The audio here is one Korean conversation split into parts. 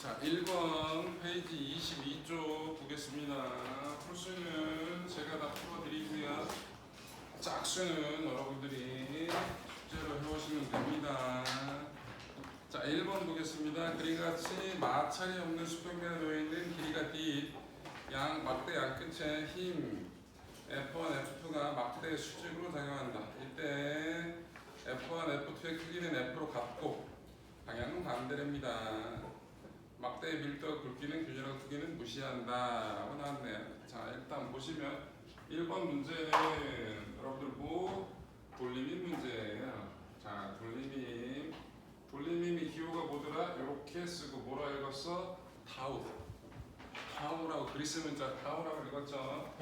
자, 1번 페이지 22쪽 보겠습니다. 풀수는 제가 다 풀어드리고요. 짝수는 여러분들이 숙제로 해오시면 됩니다. 자, 1번 보겠습니다. 그림같이 마찰이 없는 수평면에 놓여있는 길이가 D, 막대 양끝에 힘 F1, F2가 막대의 수직으로 작용한다. 이때 F1, F2의 크기는 F로 같고 방향은 반대랍니다. 막대의 밀도와 굵기는 균일하고 크기는 무시한다 라고 나왔네요. 자, 일단 보시면 1번 문제는 여러분들 돌림임 문제예요. 자, 돌림임이 기호가 뭐더라? 이렇게 쓰고 뭐라 읽었어? 타우라고 그리스 문자 타우라고 읽었죠.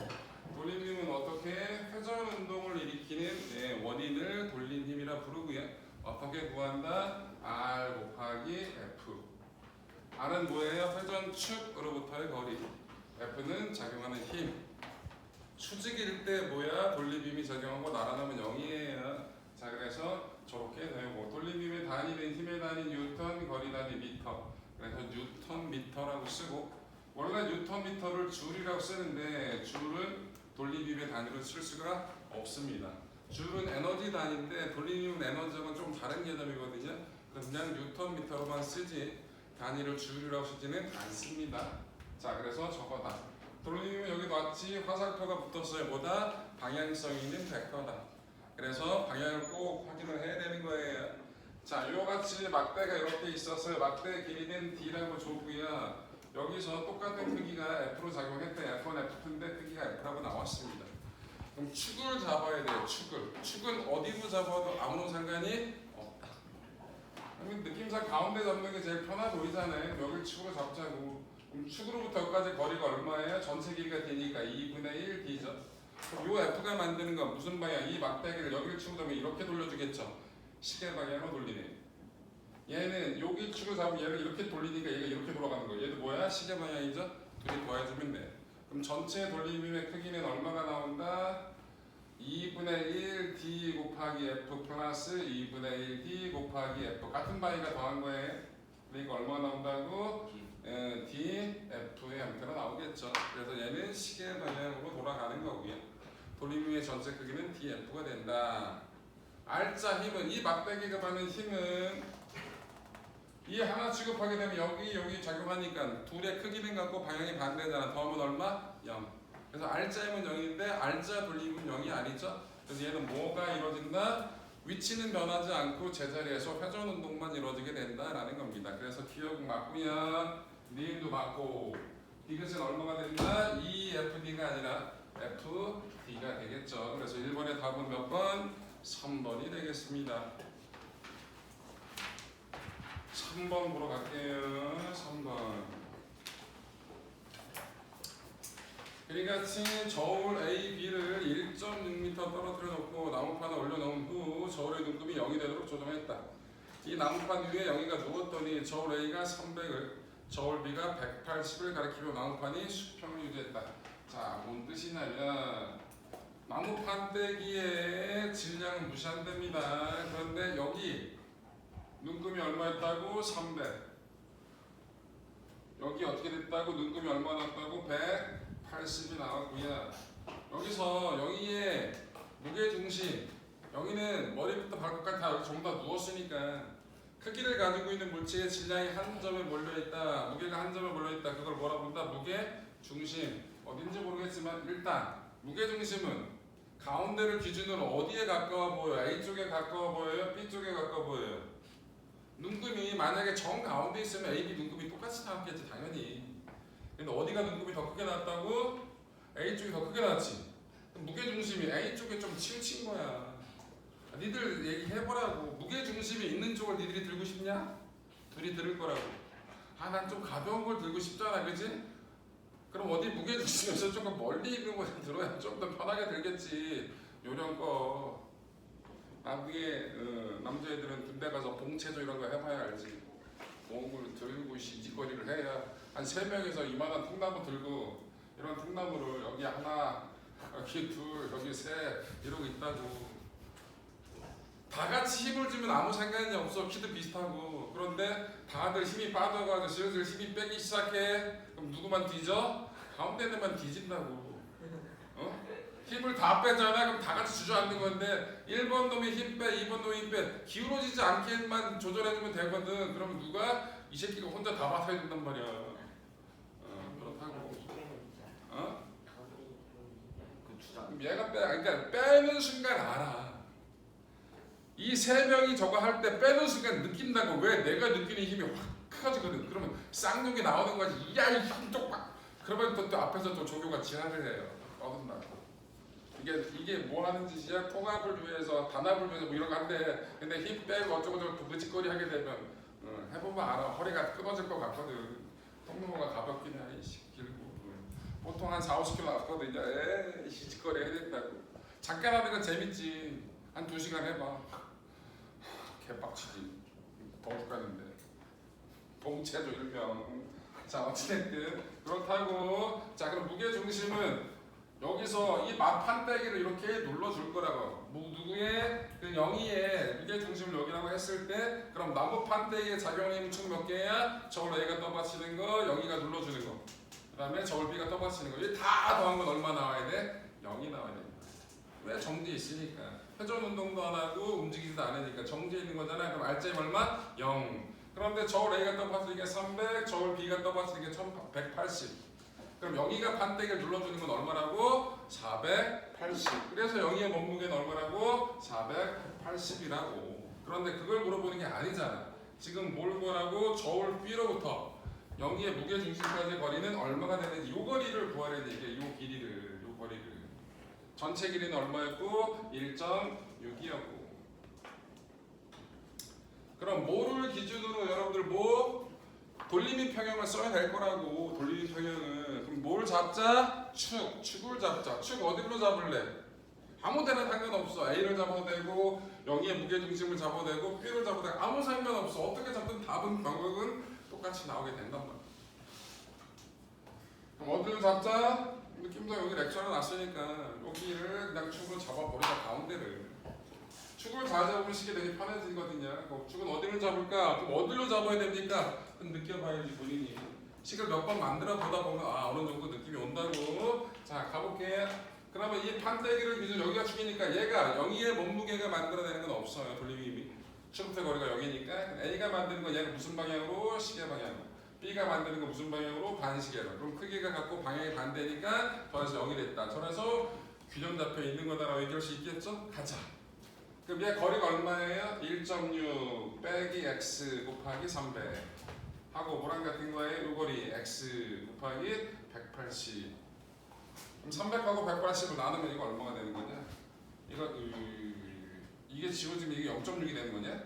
돌림임은 어떻게? 회전 운동을 일으키는 원인을 돌린 힘이라 부르고요. 어떻게 구한다? R 곱하기 F. R은 뭐예요? 회전축으로부터의 거리. F는 작용하는 힘. 수직일 때 뭐야? 돌림힘이 작용하고 날아가면 0이에요. 자, 그래서 저렇게 되고 돌림힘의 단위는 힘의 단위 뉴턴, 거리 단위 미터. 그래서 뉴턴 미터라고 쓰고 원래 뉴턴 미터를 줄이라고 쓰는데 줄은 돌림힘의 단위로 쓸 수가 없습니다. 줄은 에너지 단위인데 돌림힘은 에너지하고는 좀 다른 개념이거든요. 그냥 뉴턴 미터로만 쓰지 단위를 줄이라고 쓰지는 않습니다. 자, 그래서 저거다. 돌림힘은 여기 놨지 화살표가 붙었어요. 뭐다? 방향성 있는 벡터다. 그래서 방향을 꼭 확인을 해야 되는 거예요. 자, 요같이 막대가 이렇게 있었어요. 막대의 길이는 D라고 줬고요. 여기서 똑같은 크기가 F로 작용했대. F1, F2인데 크기가 F라고 나왔습니다. 그럼 축을 잡아야 돼요. 축은 어디로 잡아도 아무런 상관이 없다. 느낌상 가운데 잡는 게 제일 편해 보이잖아요. 여길 축으로 잡자고. 그럼 축으로부터 여기까지 거리가 얼마예요? 전체 길이가 D니까 2분의 1 D죠. 그럼 요 F가 만드는 건 무슨 방향? 이 막대기를 여기를 축으로 잡으면 이렇게 돌려주겠죠. 시계 방향으로 돌리네. 얘는 여기 축을 잡으면 얘를 이렇게 돌리니까 얘가 이렇게 돌아가는 거예요. 얘도 뭐야? 시계 방향이죠. 둘이 더해주면 돼. 그럼 전체 돌림힘의 크기는 얼마가 나온다? 2분의 1 D 곱하기 F 플러스 2분의 1 D 곱하기 F. 같은 바위가 더한 거예요. 그러니까 얼마 나온다고? D, F의 형태로 나오겠죠. 그래서 얘는 시계 방향으로 돌아가는 거고요. 돌림힘의 전체 크기는 DF가 된다. R자 힘은 이 막대기가 받는 힘은 이 하나 취급하게 되면 여기 작용하니까 둘의 크기는 같고 방향이 반대잖아. 더하면 얼마? 0. 그래서 R자 힘은 0인데 R자 돌림은 0이 아니죠. 그래서 얘는 뭐가 이루어진다? 위치는 변하지 않고 제자리에서 회전 운동만 이루어지게 된다라는 겁니다. 그래서 기억은 맞고요. 니은도 맞고 디귿은 얼마가 된다? 2FD가 아니라 FD가 되겠죠. 그래서 1번의 답은 몇 번? 3번이 되겠습니다. 3번 보러 갈게요. 3번. 그리같이 저울 A, B를 1.6m 떨어뜨려 놓고 나무판에 올려놓은 후 저울의 눈금이 0이 되도록 조정했다. 이 나무판 위에 0이가 누웠더니 저울 A가 300을, 저울 B가 180을 가리키며 나무판이 수평을 유지했다. 자, 뭔 뜻이냐면 나무판 떼기의 질량은 무시한답니다. 그런데 여기 눈금이 얼마였다고? 300. 여기 어떻게 됐다고? 눈금이 얼마 났다고? 180이 나왔고요. 여기서 여기에 무게중심, 여기는 머리부터 발끝까지 다 전부 다 누웠으니까 크기를 가지고 있는 물체의 질량이 한 점에 몰려있다, 무게가 한 점에 몰려있다. 그걸 뭐라 본다? 무게중심. 어딘지 모르겠지만 일단 무게중심은 가운데를 기준으로 어디에 가까워 보여요? A쪽에 가까워 보여요? B쪽에 가까워 보여요? 눈금이 만약에 정 가운데 있으면 A, B 눈금이 똑같이 나왔겠지 당연히. 근데 어디가 눈금이 더 크게 나왔다고? A쪽이 더 크게 나왔지. 무게중심이 A쪽에 좀 치우친 거야. 니들 얘기해보라고. 무게중심이 있는 쪽을 니들이 들고 싶냐? 둘이 들을 거라고. 난 좀 가벼운 걸 들고 싶잖아, 그지? 그럼 어디 무게중심에서 조금 멀리 있는 걸 들어야 좀 더 편하게 들겠지. 요령껏. 나중에 남자애들은 군대 가서 봉체조 이런 거 해봐야 알지. 공을 들고 시지거리를 해야 한 3명이서 이만한 통나무 들고 이런 통나무를 여기 하나, 여기 둘, 여기 셋 이러고 있다고. 다 같이 힘을 주면 아무 상관이 없어. 키도 비슷하고. 그런데 다들 힘이 빠져가지고 슬슬 힘이 빼기 시작해. 그럼 누구만 뒤져? 가운데 애들만 뒤진다고. 어? 힘을 다 빼잖아. 그럼 다 같이 주저앉는 건데 1번 놈이 힘 빼, 2번 놈이 힘 빼. 기울어지지 않게만 조절해주면 되거든. 그러면 누가? 이 새끼가 혼자 다 맡아야 된단 말이야. 그렇다고. 어? 얘가 그러니까 빼는 순간 알아. 이 세 명이 저거 할 때 빼는 순간 느낀다고. 왜? 내가 느끼는 힘이 확 커지거든. 그러면 쌍욕이 나오는 거지. 야, 이 힘 봐. 그러면 또 앞에서 또 조교가 지랄을 해요. 떠든다고. 이게 뭐 하는 짓이야? 통합을 위해서, 단합을 위해서 뭐 이런 거 한데, 근데 힘 빼고 어쩌고저쩌고 부그짓거리 하게 되면 해보면 알아. 허리가 끊어질 것 같거든. 통로가 가볍긴 해. 길고. 보통 한 4, 50km 나왔거든요. 에이, 시짓거리 해야 된다고. 잠깐 하는 건 재밌지. 한 2시간 해봐. 개빡치지. 더워 죽겠는데. 봉체조 일명. 자, 어찌됐든 그렇다고. 자, 그럼 무게 중심은 여기서 이 판때기를 이렇게 눌러줄 거라고. 누구의 그 영희의 무게 중심을 여기라고 했을 때, 그럼 나무 판때기의 작용의 총 몇 개야? 저걸 A가 떠받치는 거, 영희가 눌러주는 거. 그 다음에 저걸 B가 떠받치는 거. 이게 다 더한 건 얼마 나와야 돼? 0이 나와야 됩니다. 왜? 정지에 있으니까. 회전 운동도 안 하고 움직이지도 않으니까 정지에 있는 거잖아. 그럼 RCM 얼마? 0. 그런데 저걸 A가 떠받치는 게 300, 저걸 B가 떠받치는 게 180. 그럼 영희가 판때기를 눌러주는 건 얼마라고? 480. 그래서 영희의 몸무게는 얼마라고? 480이라고. 그런데 그걸 물어보는 게 아니잖아. 지금 뭘 구하라고? 저울 B로부터 영희의 무게 중심까지의 거리는 얼마가 되는지, 요 거리를 구하라는 얘기야. 요 길이를, 요 거리를. 전체 길이는 얼마였고? 1.6이었고. 그럼 뭐를 기준으로 여러분들 뭐? 돌림이 평형을 써야 될 거라고. 돌림이 평형은. 그럼 뭘 잡자? 축을 잡자. 축 어디로 잡을래? 아무 데나 상관없어. A를 잡아도 되고, 영희의 무게중심을 잡아도 되고, B를 잡아도 되고, 아무 상관없어. 어떻게 잡든 답은 결국은 똑같이 나오게 된단 말이야. 그럼 어디로 잡자? 느낌도 여기 렉처를 놨으니까 여기를 그냥 축으로 잡아버리자. 가운데를. 축을 다 잡으면 시계 되게 편해지거든요. 축은 어디를 잡을까? 그럼 어디로 잡아야 됩니까? 느껴봐야지 본인이. 식을 몇 번 만들어 보다 보면 어느 정도 느낌이 온다고. 자, 가볼게. 그러면 이 판때기를 기준 여기가 축이니까 얘가 영희의 몸무게가 만들어내는 건 없어요. 돌림이 축부터 거리가 0이니까 A가 만드는 건 얘가 무슨 방향으로? 시계 방향으로. B가 만드는 건 무슨 방향으로? 반시계로. 그럼 크기가 같고 방향이 반대니까 더해서 0이 됐다. 저래서 균형 잡혀 있는 거다라고 얘기할 수 있겠죠? 가자. 그럼 얘 거리가 얼마예요? 1.6 빼기 x 곱하기 300 하고 뭐랑 같은 거예요? 요 거리 x 곱하기 180. 그럼 300하고 180을 나누면 이거 얼마가 되는 거냐? 이게 지워지면 이게 0.6이 되는 거냐?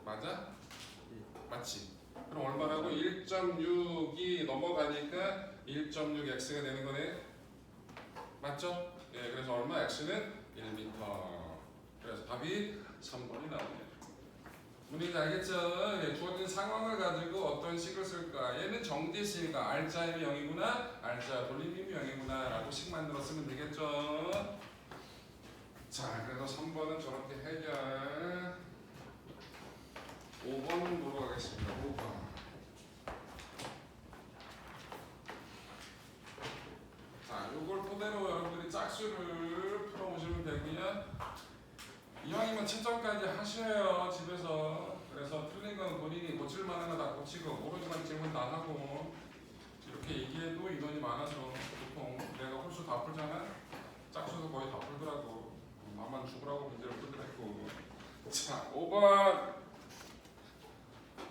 맞아? 맞지? 그럼 얼마라고? 1.6이 넘어가니까 1.6x가 되는 거네. 맞죠? 예, 그래서 얼마? x는 1m. 그래서 답이 3번이 나오네요. 문제인지 알겠죠? 예, 주어진 상황을 가지고 어떤 식을 쓸까? 얘는 정지식이니까 R자임이 0이구나, R자 돌림힘이 0이구나 라고 식 만들어 쓰면 되겠죠? 자, 그래서 3번은 저렇게 해결. 5번 보러 가겠습니다. 5번. 자, 요걸 토대로 여러분들이 짝수를 풀어보시면 되고요. 이왕이면 채점까지 하셔요, 집에서. 그래서 틀린 건 본인이 고칠 만한 거 다 고치고, 모르지만 질문 다 하고. 이렇게 얘기해도 인원이 많아서 보통 내가 홀수 다 풀잖아? 짝수도 거의 다 풀더라고. 나만 죽으라고 문제를 풀더라고. 자, 5번.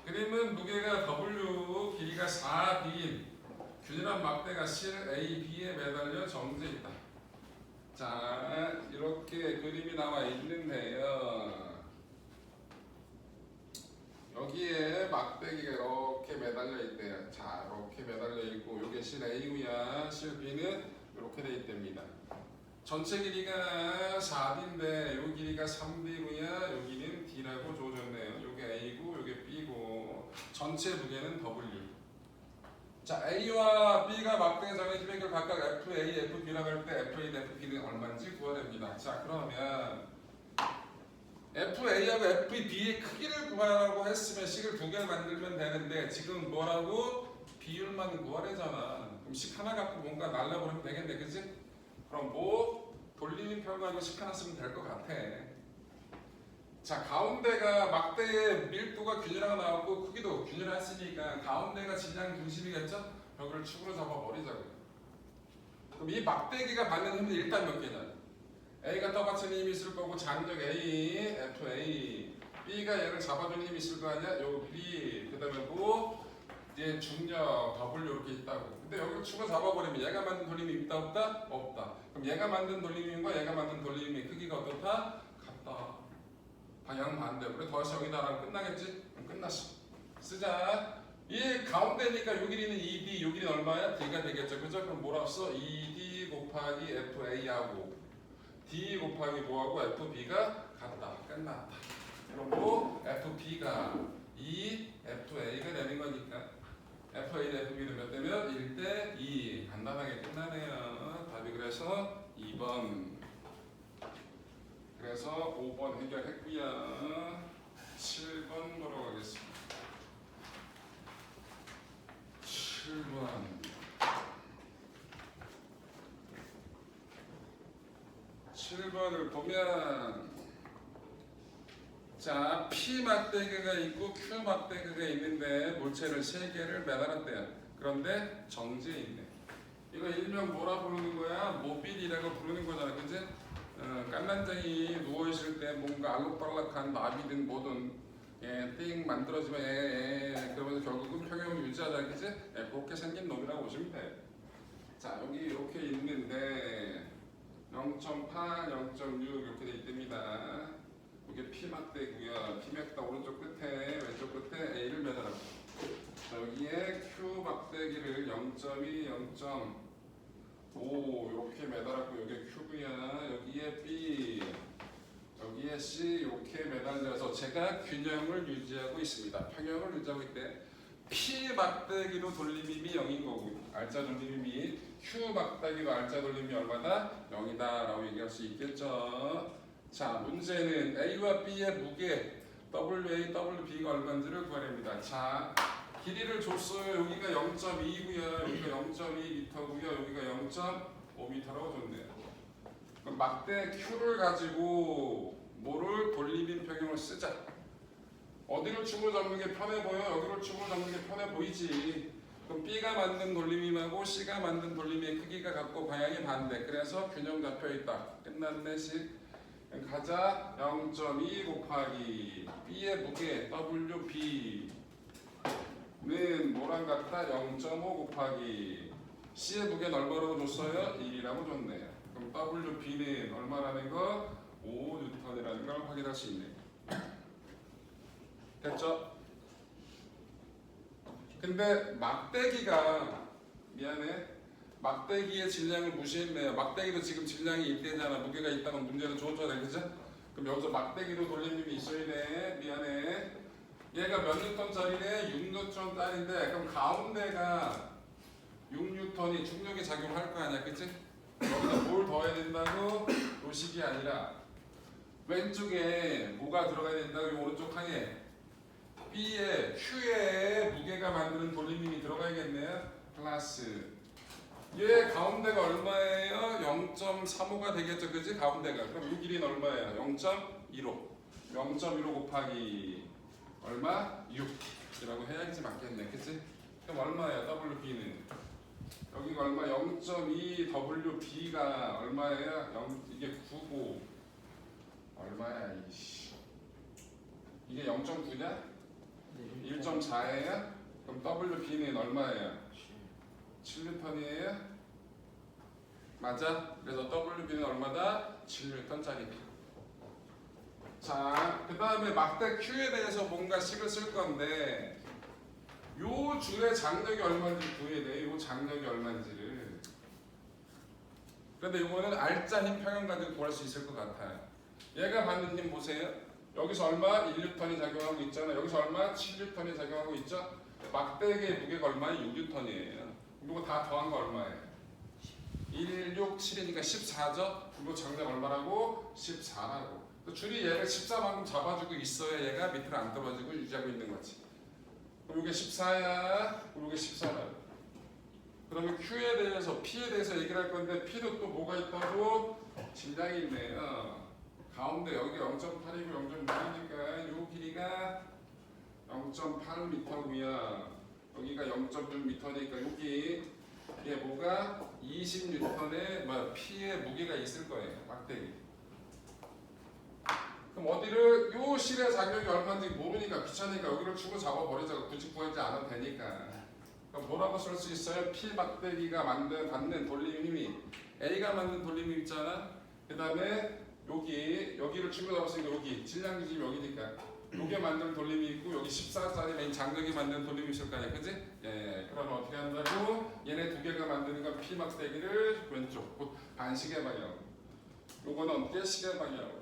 그림은 무게가 W, 길이가 4B인 균일한 막대가 실 A, B에 매달려 정지해 있다. 자, 이렇게 그림이 나와 있는데요. 여기에 막대기가 이렇게 매달려 있대요. 자, 이렇게 매달려 있고, 요게 실 A고요. 실 B는 이렇게 돼 있답니다. 전체 길이가 4D인데, 요 길이가 3B고요. 여기는 D라고 주어졌네요. 요게 A고, 요게 B고, 전체 무게는 W. 자, A와 B가 막대장의 힘의 각각 FA, FB라고 할 때 FA, FB는 얼마인지 구해야 됩니다. 자, 그러면 FA하고 FB의 크기를 구하라고 했으면 식을 두 개를 만들면 되는데 지금 뭐라고? 비율만 구하래잖아. 그럼 식 하나 갖고 뭔가 날려버리면 되겠네, 그치? 그럼 뭐 돌림표 가지고 식 하나 쓰면 될 것 같아. 자, 가운데가 막대의 밀도가 균일하게 나오고 크기도 균일했으니까 가운데가 질량 중심이겠죠? 벽을 축으로 잡아버리자고요. 그럼 이 막대기가 받는 힘은 일단 몇 개냐? A가 떠받치는 힘이 있을 거고 장력 A, FA. B가 얘를 잡아주는 힘이 있을 거 아니야? 요 B. 그 다음에 뭐? 이제 중력 W 이렇게 있다고. 근데 여기 축으로 잡아버리면 얘가 만든 돌림이 있다 없다? 없다. 그럼 얘가 만든 돌림과 얘가 만든 돌림의 크기가 어떻다? 같다. 방향 반대. 그래 더해서 여기다랑 끝나겠지? 그럼 끝났어. 쓰자. 이 가운데니까 요 길이는 2D, 요 길이는 얼마야? D가 되겠죠. 그죠? 그럼 뭐라고 써? 2D 곱하기 FA하고 D 곱하기 뭐하고 FB가 같다. 끝났다. 그럼 뭐 FB가 2, FA가 되는 거니까 FA 대 FB는 몇 대면 1대 2. 간단하게 끝나네요. 답이 그래서 2번. 그래서 5번 해결했고요. 7번 보러 가겠습니다. 7번. 7번을 보면 자, P 막대기가 있고 Q 막대기가 있는데 물체를 3개를 매달았대요. 그런데 정지에 있네. 이거 일명 뭐라 부르는 거야? 모빌이라고 부르는 거잖아, 그치? 깐난쟁이 누워있을 때 뭔가 알록달록한 나비든 뭐든 띵 만들어지면 그러면서 결국은 평형을 유지하자, 그치? 그렇게 생긴 놈이라고 보시면 돼. 자, 여기 이렇게 있는데 0.8, 0.6 이렇게 돼 있답니다. 이게 P 막대고요. P 막대 오른쪽 끝에 왼쪽 끝에 A를 매달아. 여기에 Q 막대기를 0.2, 0.5 이렇게 매달았고 여기에 Q고요. 여기에 B, 여기에 C 이렇게 매달려서 제가 균형을 유지하고 있습니다. 평형을 유지하고 있대. P 막대기로 돌림힘이 0인 거고 알짜 돌림힘이 Q 막대기로 알짜 돌림이 얼마다? 0이다 라고 얘기할 수 있겠죠. 자, 문제는 A와 B의 무게 WA, WB가 얼마인지를 구하랍니다. 자, 길이를 줬어요. 여기가 0.2고요. 여기가 0.2m고요. 여기가 0.5m라고 줬네요. 그럼 막대 Q를 가지고 뭐를 돌림인 평형을 쓰자. 어디를 축으로 잡는 게 편해 보여? 여기를 축으로 잡는 게 편해 보이지. 그럼 B가 만든 돌림임하고 C가 만든 돌림의 크기가 같고 방향이 반대. 그래서 균형 잡혀 있다. 끝났네 식. 가자. 0.2 곱하기 B의 무게 WB는 뭐랑 같다? 0.5 곱하기 C의 무게는 얼마라고 줬어요? 1이라고 줬네요. 그럼 WB는 얼마라는 거? 5N이라는 걸 확인할 수 있네요. 됐죠? 근데 막대기가 미안해. 막대기의 질량을 무시했네요. 막대기도 지금 질량이 있대잖아. 무게가 있다면 문제는 주어져야 되겠죠? 그럼 여기서 막대기로 돌림힘이 있어야 돼. 미안해. 얘가 몇 뉴턴짜리네? 6뉴턴짜리인데 그럼 가운데가 6뉴턴이 중력이 작용할 거 아니야, 그치? 여기다 뭘 더해야 된다고? 요식이 아니라 왼쪽에 뭐가 들어가야 된다고? 이 오른쪽 칸에 B에 Q에 무게가 만드는 돌림힘이 들어가야겠네요. 플러스 얘 가운데가 얼마예요? 0.35가 되겠죠, 그지? 가운데가. 그럼 이 길이는 얼마예요? 0.15. 0.15 곱하기 얼마? 6이라고 해야지 맞겠네, 그치? 그럼 얼마예요? WB는 여기가 얼마? 0.2 WB가 얼마예요? 이게 9고 얼마야 이씨? 이게 0.9냐? 1.4예요? 그럼 WB는 얼마예요? 7N이에요? 맞아? 그래서 WB는 얼마다? 7N짜리다. 자, 그 다음에 막대 Q에 대해서 뭔가 식을 쓸 건데 요 줄의 장력이 얼마인지 구해야 돼. 요 장력이 얼마인지를. 근데 이거는 알짜 힘 평형 가지고 구할 수 있을 것 같아요. 얘가 받는 힘 보세요. 여기서 얼마? 1N이 작용하고 있잖아. 여기서 얼마? 7N이 작용하고 있죠. 막대기의 무게가 얼마예요? 6N이에요. 이거 다 더한 거 얼마예요? 1, 6, 7이니까 14죠? 그리고 장력 얼마라고? 14라고. 그 줄이 얘를 14만큼 잡아주고 있어야 얘가 밑으로 안 떨어지고 유지하고 있는 거지. 그럼 이게 14야, 그럼 이게 14야. 그러면 Q에 대해서, P에 대해서 얘기를 할 건데 P도 또 뭐가 있다고? 질량이 있네요. 가운데 여기가 0.8이고 0.6이니까 이 길이가 0.8m고요. 여기가 0.6m니까 여기 이게 뭐가 20N의 P의 무게가 있을 거예요. 막대기. 그럼 어디를 요 실의 자격이 얼마인지 모르니까 귀찮으니까 여기를 주고 잡아버리자고 굳이 구하지 않아도 되니까. 그럼 뭐라고 쓸 수 있어요? P 막대기가 받는 돌림 힘이 A가 만든 돌림 힘 있잖아. 그 다음에 여기를 주고 잡았으니까 여기 질량 지금 여기니까 요게 만든 돌림이 있고 여기 14짜리 메인 장력이 만든 돌림이 있을 거 아니야, 그지? 예, 그러면 어떻게 한다고? 얘네 두 개가 만드는 건 P 막대기를 왼쪽 곧 반시계 방향. 요거는 어떻게 시계 방향.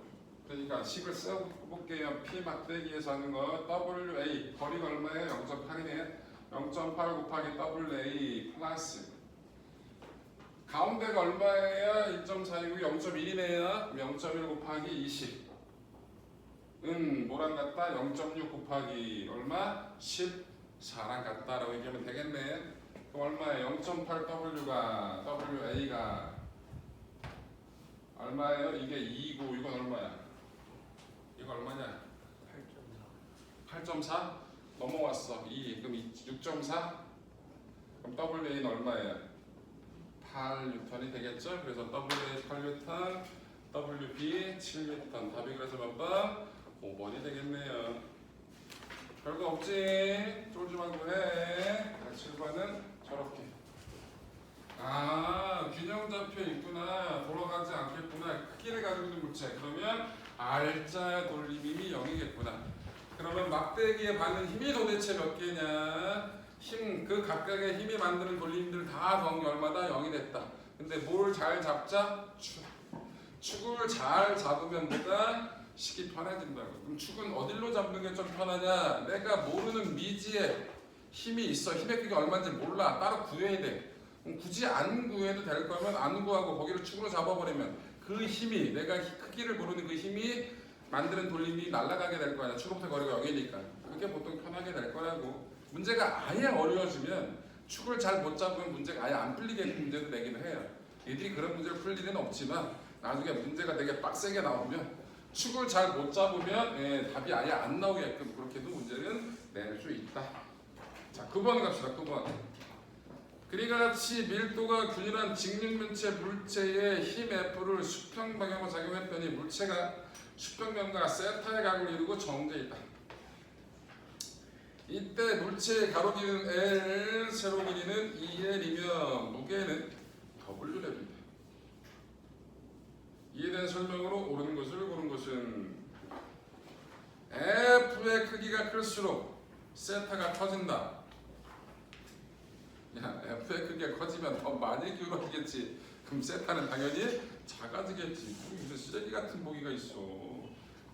그러니까 식을 써볼게요. P 막대기에서 하는 거 WA 거리가 얼마예요? 0.8이네. 0.8 곱하기 WA 플러스 가운데가 얼마예요? 1.4이고 0.1이네요. 0.1 곱하기 20 뭐랑 같다? 0.6 곱하기 얼마? 14랑 같다라고 얘기하면 되겠네. 그럼 얼마예요? 0.8W가 WA가 얼마예요? 이게 2고 이건 얼마야? 이거 얼마냐? 8.4 넘어왔어. 2 그럼 6.4 그럼 WA는 얼마예요? 8N이 되겠죠? 그래서 WA 8N WB 7N 답이 그래서 몇 번? 5번이 되겠네요. 별거 없지? 쫄지 말고 해. 7번은 저렇게. 아, 균형 잡혀 있구나. 돌아가지 않겠구나. 크기를 가지고 있는 물체. 그러면 R자 돌림힘이 0이겠구나. 그러면 막대기에 받는 힘이 도대체 몇 개냐? 그 각각의 힘이 만드는 돌림들 다 더한 게 얼마다? 0이 됐다. 근데 뭘 잘 잡자? 축을 잘 잡으면 뭐가? 식이 편해진다고. 그럼 축은 어디로 잡는 게 좀 편하냐? 내가 모르는 미지에 힘이 있어. 힘의 크기가 얼마인지 몰라. 따로 구해야 돼. 그럼 굳이 안 구해도 될 거면 안 구하고 거기를 축으로 잡아버리면 그 힘이 내가 크기를 모르는 그 힘이 만드는 돌림이 날아가게 될 거 아니야. 축으로부터 거리가 0이니까. 그게 보통 편하게 될 거라고. 문제가 아예 어려워지면 축을 잘 못 잡으면 문제가 아예 안 풀리게 문제도 내기는 해요. 얘들이 그런 문제를 풀 일은 없지만 나중에 문제가 되게 빡세게 나오면 축을 잘 못 잡으면 답이 아예 안 나오게끔 그렇게도 문제는 낼 수 있다. 자, 9번 갑시다. 9번. 그리가 같이 밀도가 균일한 직육면체 물체의 힘 F를 수평 방향으로 작용했더니 물체가 수평면과 세타의 각을 이루고 정제해 있다. 이때 물체의 가로 길이는 L, 세로 길이는 2L이며 무게는 W랩입니다. 이에 대한 설명으로 옳은 것을 고른 것은 F의 크기가 클수록 세타가 커진다. 야, F의 크기가 커지면 더 많이 기울어지겠지. 그럼 세타는 당연히 작아지겠지. 무슨 쓰레기 같은 보기가 있어.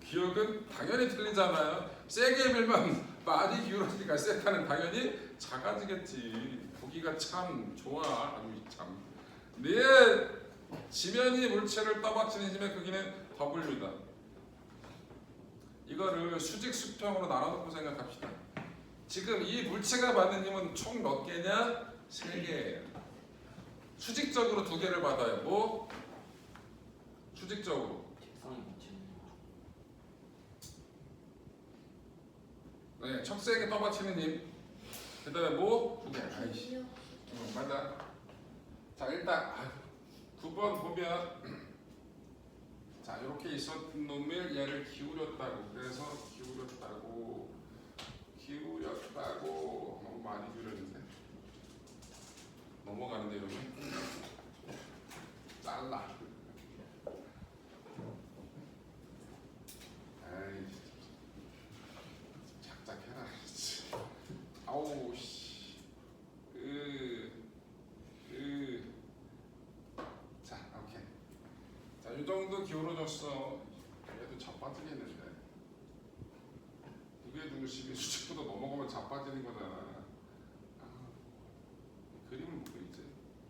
기억은 당연히 틀리잖아요. 세게 밀면 많이 기울어지니까 세타는 당연히 작아지겠지. 보기가 참 좋아. 아주 참. 내 지면이 물체를 떠받치는 힘의 크기는 W다. 이거를 수직 수평으로 나눠놓고 생각합시다. 지금 이 물체가 받는 힘은 총 몇 개냐? 3개예요. 수직적으로 2개를 받아요. 뭐? 수직적으로. 네, 척세에게 떠받치는 힘. 그 다음에 뭐? 2개. 아이씨. 맞아. 자, 일단 9번 보면 자, 이렇게 있었던 놈을 얘를 기울였다고. 그래서 기울였다고 너무 많이 기울였는데 넘어가는데 이러면 잘라. 아이, 작작해라. 아우 씨. 자, 오케이. 자, 이 정도 기울어졌어. 얘도 자빠지겠는데. 두개 중심이 수직보다 넘어가면 자빠지는 거잖아. 그림을 못 그리지.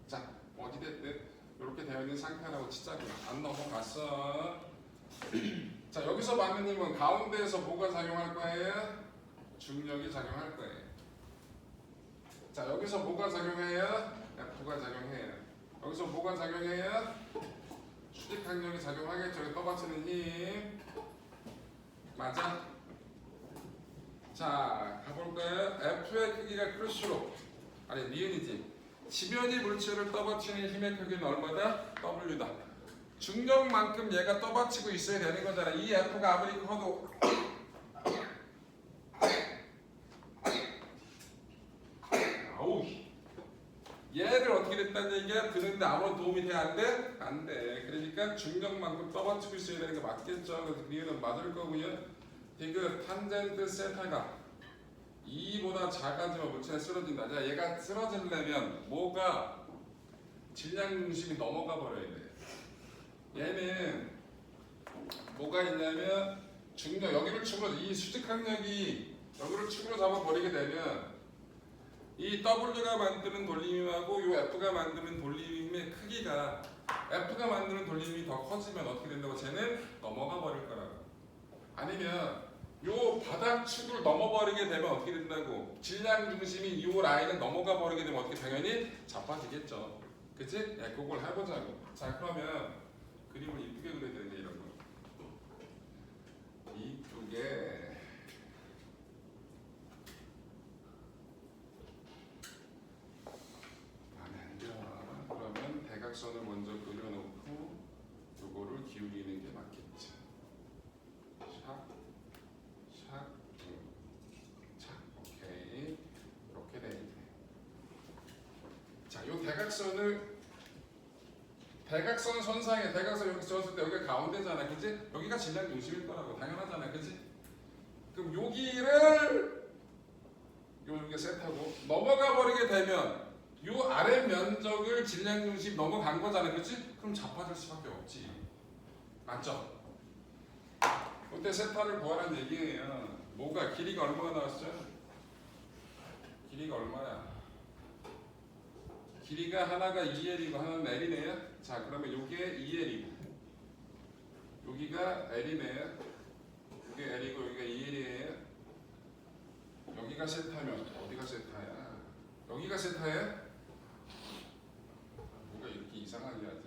자, 어찌됐든 이렇게 되어 있는 상태라고 치자고. 안 넘어갔어. 자, 여기서 마느님은 가운데에서 뭐가 작용할 거예요? 중력이 작용할 거예요. 자, 여기서 뭐가 작용해요? F가 작용해요. 여기서 뭐가 작용해요? 수직항력이 작용하겠죠. 떠받치는 힘. 맞아? 자, 가볼까요? F의 크기가 클수록, 아니 니은이지. 지면이 물체를 떠받치는 힘의 크기는 얼마다? W다. 중력만큼 얘가 떠받치고 있어야 되는 거잖아. 이 F가 아무리 커도 아우, 얘를 어떻게 됐다는 얘기야? 드는데 아무런 도움이 돼? 안 돼? 안 돼. 그러니까 중력만큼 떠받치고 있어야 되는 게 맞겠죠. 그래서 니은은 맞을 거고요. 디귿 탄젠트 세타가 2보다 작아지면 물체는 쓰러진다. 자, 얘가 쓰러지려면 뭐가 질량 중심이 넘어가 버려야 돼. 얘는 뭐가 있냐면 중력, 여기를 축으로, 이 수직항력이 여기를 축으로 잡아버리게 되면 이 W가 만드는 돌림힘하고 이 F가 만드는 돌림힘의 크기가, F가 만드는 돌림힘이 더 커지면 어떻게 된다고? 쟤는 넘어가 버릴 거라고. 아니면 요 바닥축을 넘어버리게 되면 어떻게 된다고? 질량 중심이 요 라인을 넘어가 버리게 되면 어떻게? 당연히 자빠지겠죠. 그치? 야, 그걸 해보자고. 자, 그러면 그림을 이쁘게 그려야 되는데, 이런 거 이쁘게. 마음에 안 들어. 그러면 대각선을 먼저 그려놓고 요거를 기울이는 게 맞겠지. 샥, 샥, 샥. 오케이. 이렇게 돼 있네. 자, 요 대각선 선상에, 대각선 여기 줬을 때 여기가 가운데잖아, 그치? 여기가 질량 중심일 거라고. 당연하잖아, 그치? 그럼 여기를 여기가 세타고 넘어가 버리게 되면 요 아래 면적을 질량 중심 넘어간 거잖아, 그치? 그럼 자빠질 수밖에 없지. 맞죠? 그때 세타를 구하라는 얘기예요. 뭐가 길이가 얼마가 나왔어요? 길이가 얼마야? 길이가 하나가 2L이고 하나는 L이네요. 자, 그러면 요게 2L이고 여기가 L이네요. 요게 L이고 여기가 2L이에요. 여기가 세타면 어디가 세타야? 여기가 세타야? 뭐가 이렇게 이상하게 하지?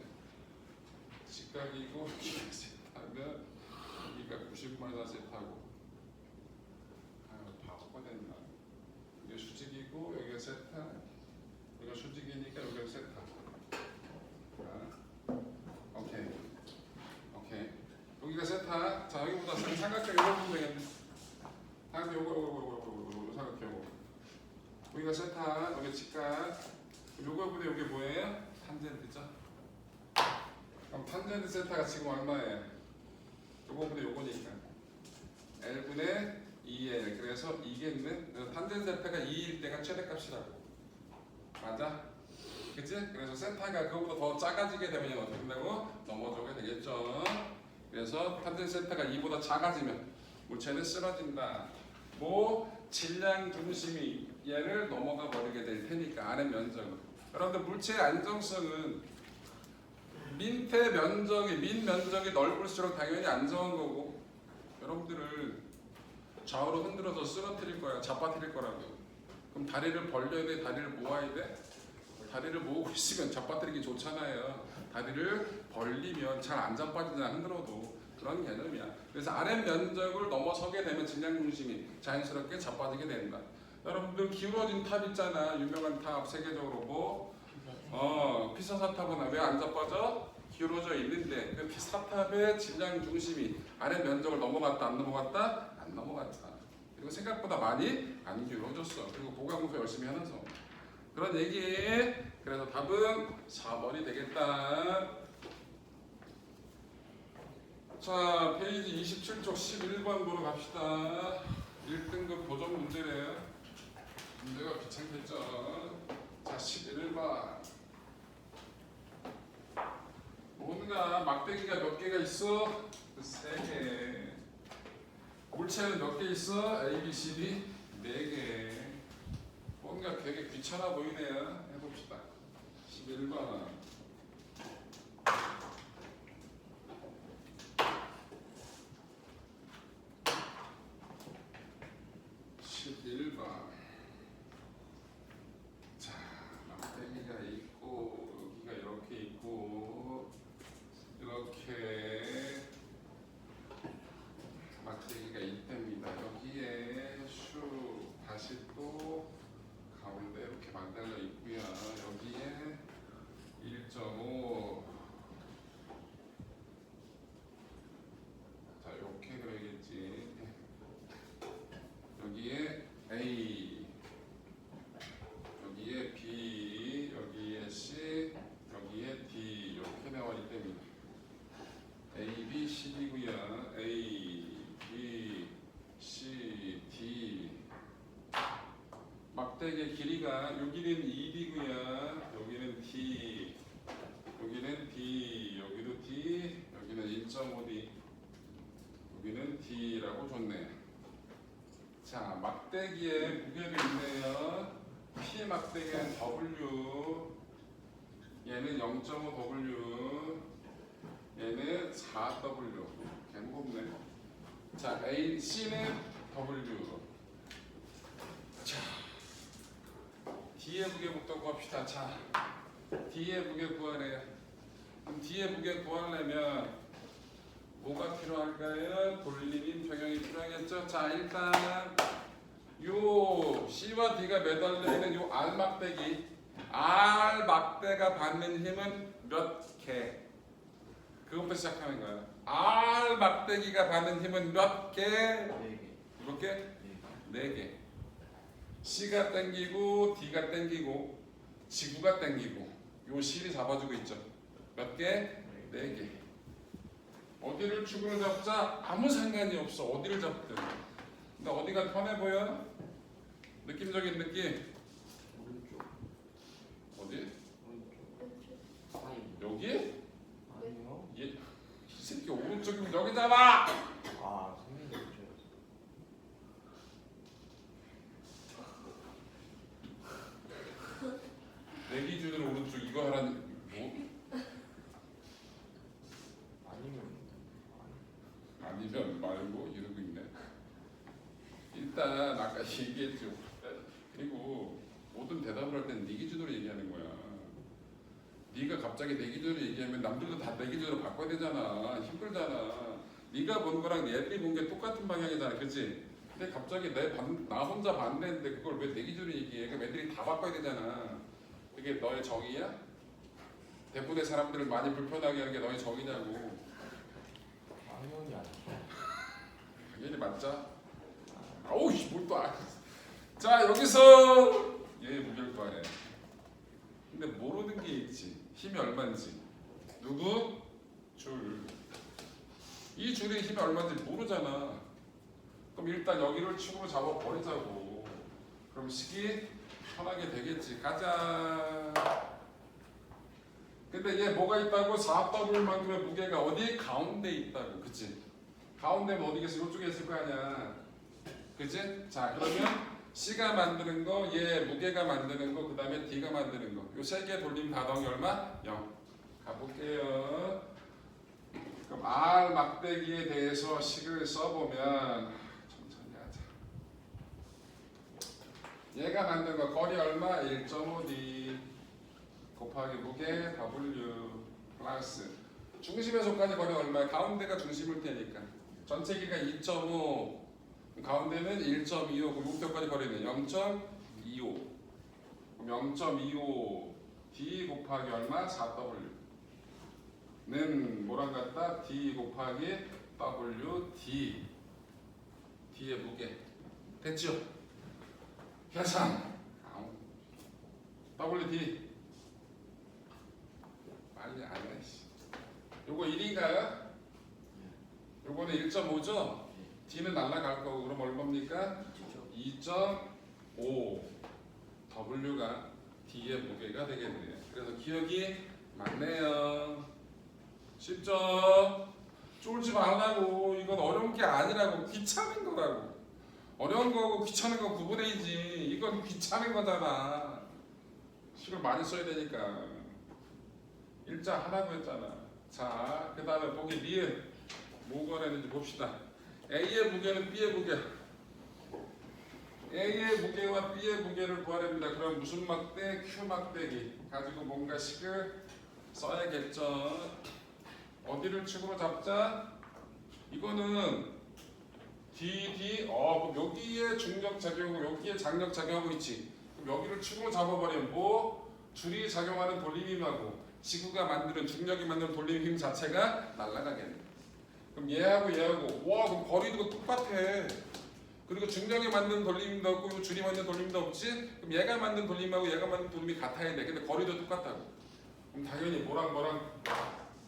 직각이고 여기가 세타면 여기가 90마다 세타고, 아유 바보가 됐나? 이게 수직이고 여기가 세타, 여기가 수직이니까 여기가 세타. 오케이. 오케이. 여기가 세타. 자, 여기보다 삼각형 이거 보면 되겠네. 다시 요거 삼각형. 여기가 세타, 여기 직각. 요거보다 요게 뭐예요? 탄젠트죠. 그럼 탄젠트 세타가 지금 얼마예요? 요거보다 요거니까 L분의 2L. 그래서 이겠네. 그래서 탄젠트 세타가 2일 때가 최대값이라고. 맞아? 그치? 그래서 세타가 그거보다 더 작아지게 되면 어떻게 된다고? 넘어져게 되겠죠. 그래서 탄젠트 세타가 2보다 작아지면 물체는 쓰러진다. 뭐 질량 중심이 얘를 넘어가 버리게 될 테니까 아래 면적은. 여러분들 물체의 안정성은 민 면적이 넓을수록 당연히 안정한 거고, 여러분들을 좌우로 흔들어서 쓰러뜨릴 거야, 자빠뜨릴 거라고. 그럼 다리를 벌려야 돼? 다리를 모아야 돼? 다리를 모으고 있으면 자빠뜨리기 좋잖아요. 다리를 벌리면 잘 안 자빠지잖아, 흔들어도. 그런 개념이야. 그래서 아래 면적을 넘어서게 되면 질량 중심이 자연스럽게 자빠지게 된다. 여러분들 기울어진 탑 있잖아, 유명한 탑 세계적으로 뭐 피사사탑은 왜 안 자빠져? 기울어져 있는데 그 피사탑의 질량 중심이 아래 면적을 넘어갔다 안 넘어갔다? 안 넘어갔다. 그리고 생각보다 많이 안 기울어졌어. 그리고 보강공사 열심히 하면서 그런 얘기. 그래서 답은 4번이 되겠다. 자, 페이지 27쪽 11번 보러 갑시다. 1등급 도전 문제래요. 문제가 귀찮겠죠. 자, 11번. 뭔가 막대기가 몇 개가 있어? 3개. 물체는 몇 개 있어? A, B, C, D 4개. 뭔가 되게 귀찮아 보이네요. 해봅시다. 11번. 반달러 있고요. 여기에 1.5. 자, 이렇게 그려야겠지. 여기에 A, 여기에 B, 여기에 C, 여기에 D 이렇게 나와있기 때문에 A, B, C, D고요. A, B, C, D. 막대기의 길이가 여기는 2D고요. 여기는 D, 여기는 D, 여기도 D, 여기는 1.5D, 여기는 D라고 줬네. 자, 막대기에 무게도 있네요. P 막대기는 W, 얘는 0.5W, 얘는 4W. 개 무겁네. 자, A, C는 W. 자, D의 무게부터 구합시다. 자, D의 무게 구하래요. 그럼 D의 무게 구하려면 뭐가 필요할까요? 돌리는 평형이 필요하겠죠. 자, 일단 요 C와 D가 매달려 있는 요 R 막대기, R 막대가 받는 힘은 몇 개? 그것부터 시작하는 거야. R 막대기가 받는 힘은 몇 개? 4개. 몇 개? 4개. C가 땡기고 D가 땡기고 지구가 땡기고 요 C를 잡아주고 있죠. 몇 개? 4개. 어디를 축으로 잡자? 아무 상관이 없어. 어디를 잡든. 근데 어디가 편해 보여? 느낌적인 느낌. 오른쪽. 어디? 오른쪽. 사이. 여기? 아니요. 이 새끼 오른쪽이면 여기잖아. 아, 선생님 오른쪽. 내 기준으로 오른쪽 이거 하라는 뭐? 아니면 말고 이러고 있네. 일단 아까 얘기했죠. 그리고 모든 대답을 할 때는 네 기준으로 얘기하는 거야. 네가 갑자기 내 기준으로 얘기하면 남들도 다 내 기준으로 바꿔야 되잖아. 힘들잖아. 네가 본 거랑 얘들이 본 게 똑같은 방향이잖아, 그렇지? 근데 갑자기 나 혼자 반대인데 그걸 왜 내 기준으로 얘기해? 그럼 애들이 다 바꿔야 되잖아. 그게 너의 정의야? 대부분의 사람들을 많이 불편하게 하는 게 너의 정의냐고. 당연히 아니죠. 당연히 맞자. 아우 씨, 뭘 또 자, 여기서 얘 무게를 구하래. 근데 모르는 게 있지. 힘이 얼마인지. 누구? 줄. 이 줄의 힘이 얼마인지 모르잖아. 그럼 일단 여기를 축으로 잡아 버리자고. 그럼 식이 편하게 되겠지. 가자. 근데 얘 뭐가 있다고? 4W만큼의 무게가 어디? 가운데 있다고. 그치? 가운데면 어디겠어? 이쪽에 있을 거 아니야. 그치? 자, 그러면 C가 만드는 거, 얘 무게가 만드는 거, 그 다음에 D가 만드는 거. 요 세 개 돌림 가동이 얼마? 0. 가볼게요. 그럼 R 막대기에 대해서 식을 써보면 천천히 하자. 얘가 만든 거 거리 얼마? 1.5D 곱하기 무게 W 플러스 중심에서까지 거리 얼마야? 가운데가 중심일 테니까 전체 길이가 2.5, 가운데는 1.25, 그럼 목표까지 거리는 0.25. 그럼 0.25 D 곱하기 얼마? 4W는 뭐랑 같다? D 곱하기 W D. D의 무게 됐죠? 계산. WD 빨리 안 해. 요거 1인가요? 요거는 1.5죠? D는 날라갈 거고 그럼 얼마입니까? 2.5 W가 D의 무게가 되겠네요. 그래서 기억이 맞네요. 쉽죠? 쫄지 말라고. 이건 어려운 게 아니라고. 귀찮은 거라고. 어려운 거고 귀찮은 거 구분해야지. 이건 귀찮은 거잖아. 식을 많이 써야 되니까. 일자 하라고 했잖아. 자, 그 다음에 보기 리을 뭐가 되는지 봅시다. A의 무게는 B의 무게. A의 무게와 B의 무게를 구하렵니다. 그럼 무슨 막대? Q 막대기 가지고 뭔가 식을 써야겠죠. 어디를 축으로 잡자? 이거는 DD. 그럼 여기에 중력 작용하고 여기에 장력 작용하고 있지. 그럼 여기를 축으로 잡아버리면 뭐 줄이 작용하는 돌림힘하고 지구가 만드는 중력이 만드는 돌림힘 자체가 날아가겠네. 그럼 얘하고 와 그럼 거리도 똑같아. 그리고 중력이 만든 돌림도 없고 줄이 만든 돌림도 없지? 그럼 얘가 만든 돌림하고 얘가 만든 돌림이 같아야 돼. 근데 거리도 똑같다고. 그럼 당연히 뭐랑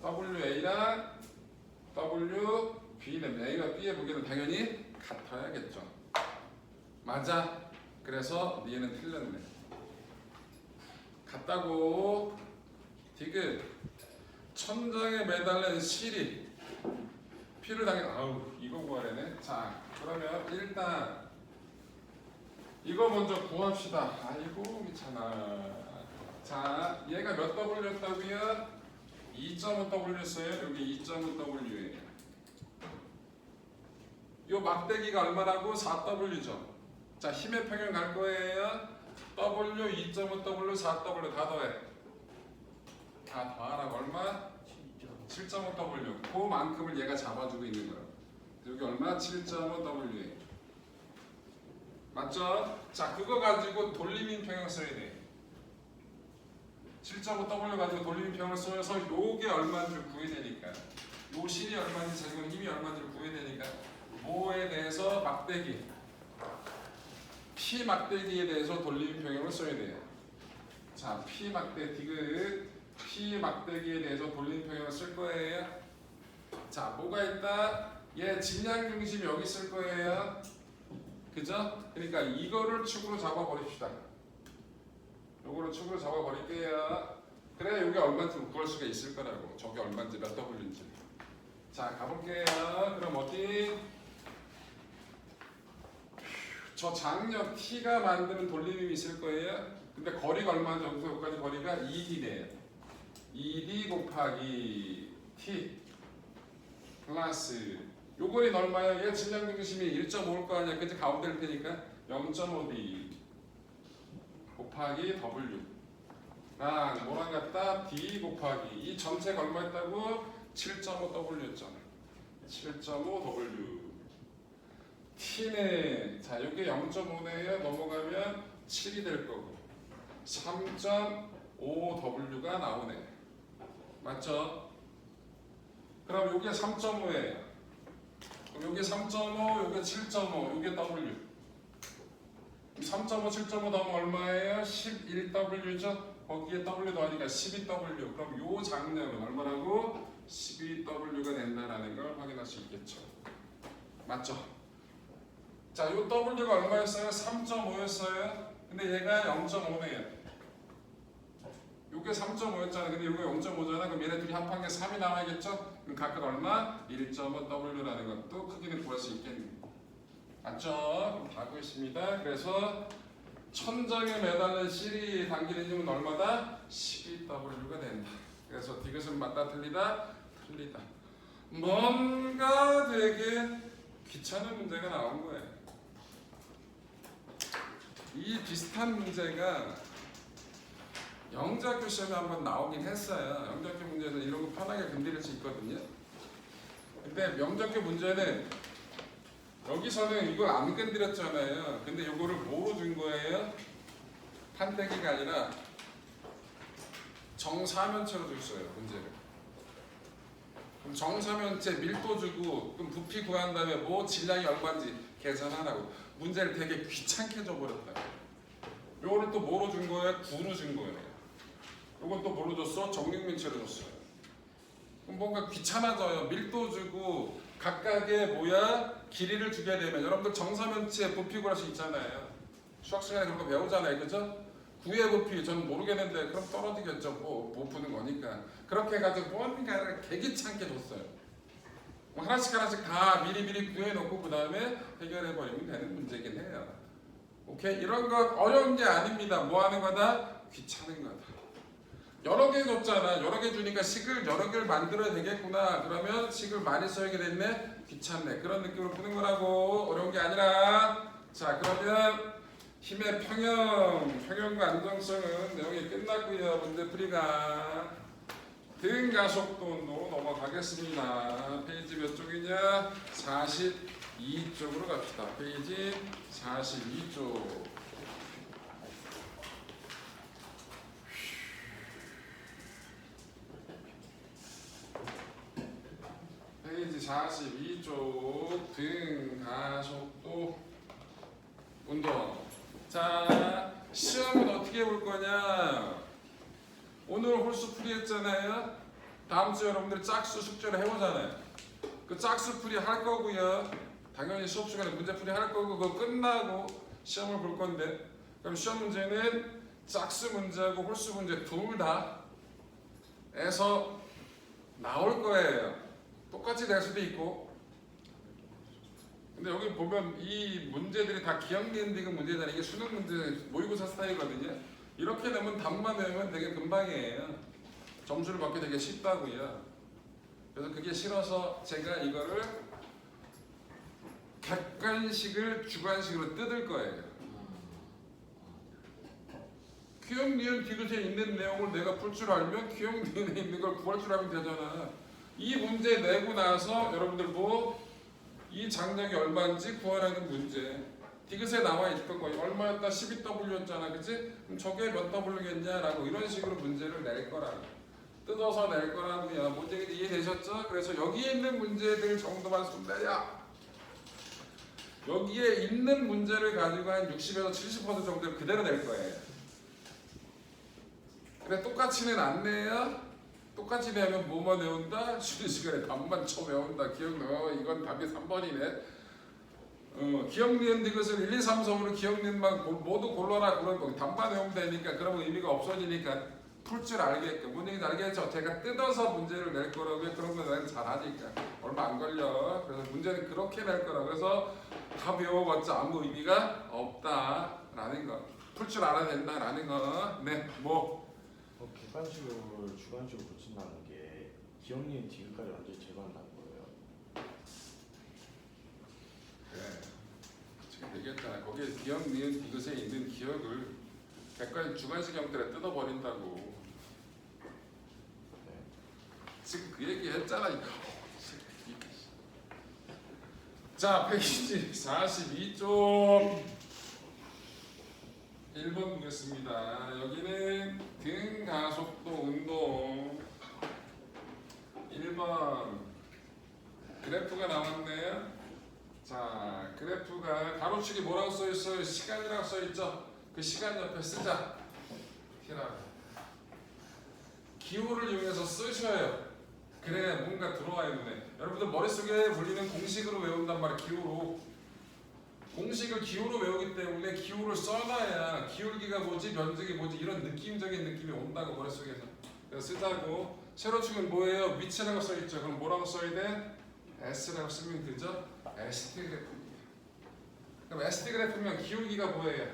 WA랑 WB는 A와 B의 무게는 당연히 같아야겠죠. 맞아. 그래서 얘는 틀렸네. 같다고. 디귿. 천장에 매달린 실이 피를 당해. 아우 이거 구하래네. 자 그러면 일단 이거 먼저 구합시다. 아이고 귀찮아. 자 얘가 몇 W였다고요? 2.5W였어요. 여기 2.5W예요. 요 막대기가 얼마라고? 4W죠. 자 힘의 평형 갈 거예요. W 2.5W 4W 다 더해. 다 더하라고 얼마? 7.5W. 그만큼을 얘가 잡아주고 있는 거야. 여기 얼마? 7.5W. 맞죠? 자 그거 가지고 돌림인 평형 써야 돼. 7.5W 가지고 돌림인 평형을 써서 요게 얼마인지 구해야 되니까. 요 실이 얼마인지 작용 힘이 얼마인지 구해야 되니까 뭐에 대해서 막대기 P 막대기에 대해서 돌림인 평형을 써야 돼요. 자 P 막대 디귿 P 막대기에 대해서 돌림인 평형을 쓸 거예요. 자 뭐가 있다? 얘 질량 중심이 여기 있을 거예요. 그죠? 그러니까 이거를 축으로 잡아 버립시다. 요거를 축으로 잡아 버릴게요. 그래 여기 얼마인지 구할 수가 있을 거라고. 저게 얼마인지 몇 W인지. 자 가볼게요. 그럼 어디? 저 장력 T가 만드는 돌림이 있을 거예요. 근데 거리가 얼마인지 여기서 여기까지 거리가 2D래요. 2D 곱하기 T 플러스 요거는 얼마예요? 얘 질량 중심이 1.5일 거 아니야. 그치? 가운데일 테니까 0.5D 곱하기 W 랑 뭐랑 같다? D 곱하기 이 전체가 얼마였다고? 7.5W였잖아. 7.5W T는 자 이게 0.5네요. 넘어가면 7이 될 거고 3.5W가 나오네. 맞죠? 그럼 요게 3.5예요. 그럼 요게 3.5, 요게 7.5, 요게 W. 3.5, 7.5 더하면 얼마예요? 11W죠? 거기에 W 더하니까 12W. 그럼 요 장력은 얼마라고? 12W가 된다라는 걸 확인할 수 있겠죠. 맞죠? 자, 요 W가 얼마였어요? 3.5였어요. 근데 얘가 0.5네요. 요게 3.5였잖아. 근데 요게 0.5잖아. 그럼 얘네 둘이 합한 게 3이 나와야겠죠? 그럼 각각 얼마? 1.5W라는 것도 크기는 구할 수 있겠네. 맞죠? 그럼 다 구했습니다. 그래서 천장에 매달린 실이 당기는 힘은 얼마다? 12W가 된다. 그래서 디귿은 맞다 틀리다? 틀리다. 뭔가 되게 귀찮은 문제가 나온 거예요. 이 비슷한 문제가 영작교 시험에 한번 나오긴 했어요. 영작교 문제에서 이런 거 편하게 건드릴 수 있거든요. 근데 명작교 문제는 여기서는 이걸 안 건드렸잖아요. 근데 이거를 뭐로 준 거예요? 판때기가 아니라 정사면체로 줬어요. 문제를. 그럼 정사면체 밀도 주고 그럼 부피 구한 다음에 뭐 질량이 얼마인지 계산하라고. 문제를 되게 귀찮게 줘버렸다. 요거를 또 뭐로 준 거예요? 구로 준 거예요. 요건 또 뭐로 줬어? 정육면체로 줬어요. 그럼 뭔가 귀찮아져요. 밀도 주고 각각의 뭐야? 길이를 주게 되면 여러분들 정사면체 부피 구할 수 있잖아요. 수학 시간에 그런 거 배우잖아요. 그죠? 구의 부피 저는 모르겠는데 그럼 떨어지겠죠. 못 푸는 거니까. 그렇게 해가지고 뭔가를 개귀찮게 줬어요. 뭐 하나씩 다 미리 구해놓고 그 다음에 해결해버리면 되는 문제긴 해요. 오케이? 이런 건 어려운 게 아닙니다. 뭐 하는 거다? 귀찮은 거다. 여러 개 줬잖아. 여러 개 주니까 식을 여러 개를 만들어야 되겠구나. 그러면 식을 많이 써야게 됐네. 귀찮네. 그런 느낌으로 푸는 거라고. 어려운 게 아니라. 자 그러면 힘의 평형과 안정성은 내용이 끝났고요. 문제 풀이가 등가속도로 넘어가겠습니다. 페이지 몇 쪽이냐? 42쪽으로 갑시다. 페이지 42쪽. 42쪽 등가속도 운동. 자, 시험은 어떻게 볼 거냐? 오늘 홀수 풀이 했잖아요. 다음 주 여러분들 짝수 숙제를 해보잖아요. 그 짝수 풀이 할 거고요. 당연히 수업 시간에 문제 풀이 할 거고 그거 끝나고 시험을 볼 건데, 그럼 시험 문제는 짝수 문제하고 홀수 문제 둘 다 에서 나올 거예요. 똑같이 될 수도 있고. 근데 여기 보면 이 문제들이 다 기억니은 디귿 문제잖아요. 이게 수능 문제 모의고사 스타일이거든요. 이렇게 되면 답만 외우면 되게 금방이에요. 점수를 받기 되게 쉽다고요. 그래서 그게 싫어서 제가 이거를 객관식을 주관식으로 뜯을 거예요. 기억, 니은, 디귿에 있는 내용을 내가 풀 줄 알면 기억, 니은에 있는 걸 구할 줄 알면 되잖아. 이 문제 내고 나서 여러분들 뭐 이 장력이 얼마인지 구하라는 문제. 디귿에 나와 있던 거 얼마였다 12W였잖아, 그치? 그럼 저게 몇 W겠냐라고 이런 식으로 문제를 낼 거라고. 뜯어서 낼 거라고요. 문제 이해되셨죠? 그래서 여기에 있는 문제들 정도만 손대려. 여기에 있는 문제를 가지고 한 60에서 70% 정도를 그대로 낼 거예요. 근데 똑같이는 안 내요. 똑같이 내면 뭐만 외운다? 쉬는 시간에 답만 쳐 외운다. 기억나? 이건 답이 3번이네. 기억 니은 디귿을 1, 2, 3, 4으로 기억 니은만 모두 골라라 그런 거. 답만 외우면 되니까 그러면 의미가 없어지니까 풀 줄 알게끔. 뭔 얘기인지 알겠죠? 제가 뜯어서 문제를 낼 거라고요. 그런 거 나는 잘하니까. 얼마 안 걸려. 그래서 문제는 그렇게 낼 거라. 그래서 다 외워봤자 아무 의미가 없다라는 거. 풀 줄 알아야 된다라는 거. 네, 뭐. 객관식을 주관식으로 고친다는 게 기억 니은 디귿까지 완전히 제거한다는 거예요. 그래. 지금 얘기했잖아. 거기에 기억, 니은, 디귿에 있는 기억을 객관 주관식 형태로 뜯어버린다고. 네. 지금 그 얘기 했잖아. 자, 페이지 42쪽 1번 보겠습니다. 여기는 등가속도 운동 1번 그래프가 나왔네요. 자, 그래프가 가로축이 뭐라고 써있어요? 시간이라고 써있죠? 그 시간 옆에 쓰자. 티라고. 기호를 이용해서 쓰셔요. 그래 뭔가 들어와야 되네. 여러분들 머릿속에 물리는 공식으로 외운단 말이에요. 기호로. 공식을 기호로 외우기 때문에 기호를 써놔야 기울기가 뭐지 면적이 뭐지 이런 느낌적인 느낌이 온다고 머릿속에서. 그래서 쓰자고. 세로축은 뭐예요? 위치라고 써있죠. 그럼 뭐라고 써야 돼? S라고 쓰면 되죠? ST 그래프입니다. 그럼 ST 그래프면 기울기가 뭐예요?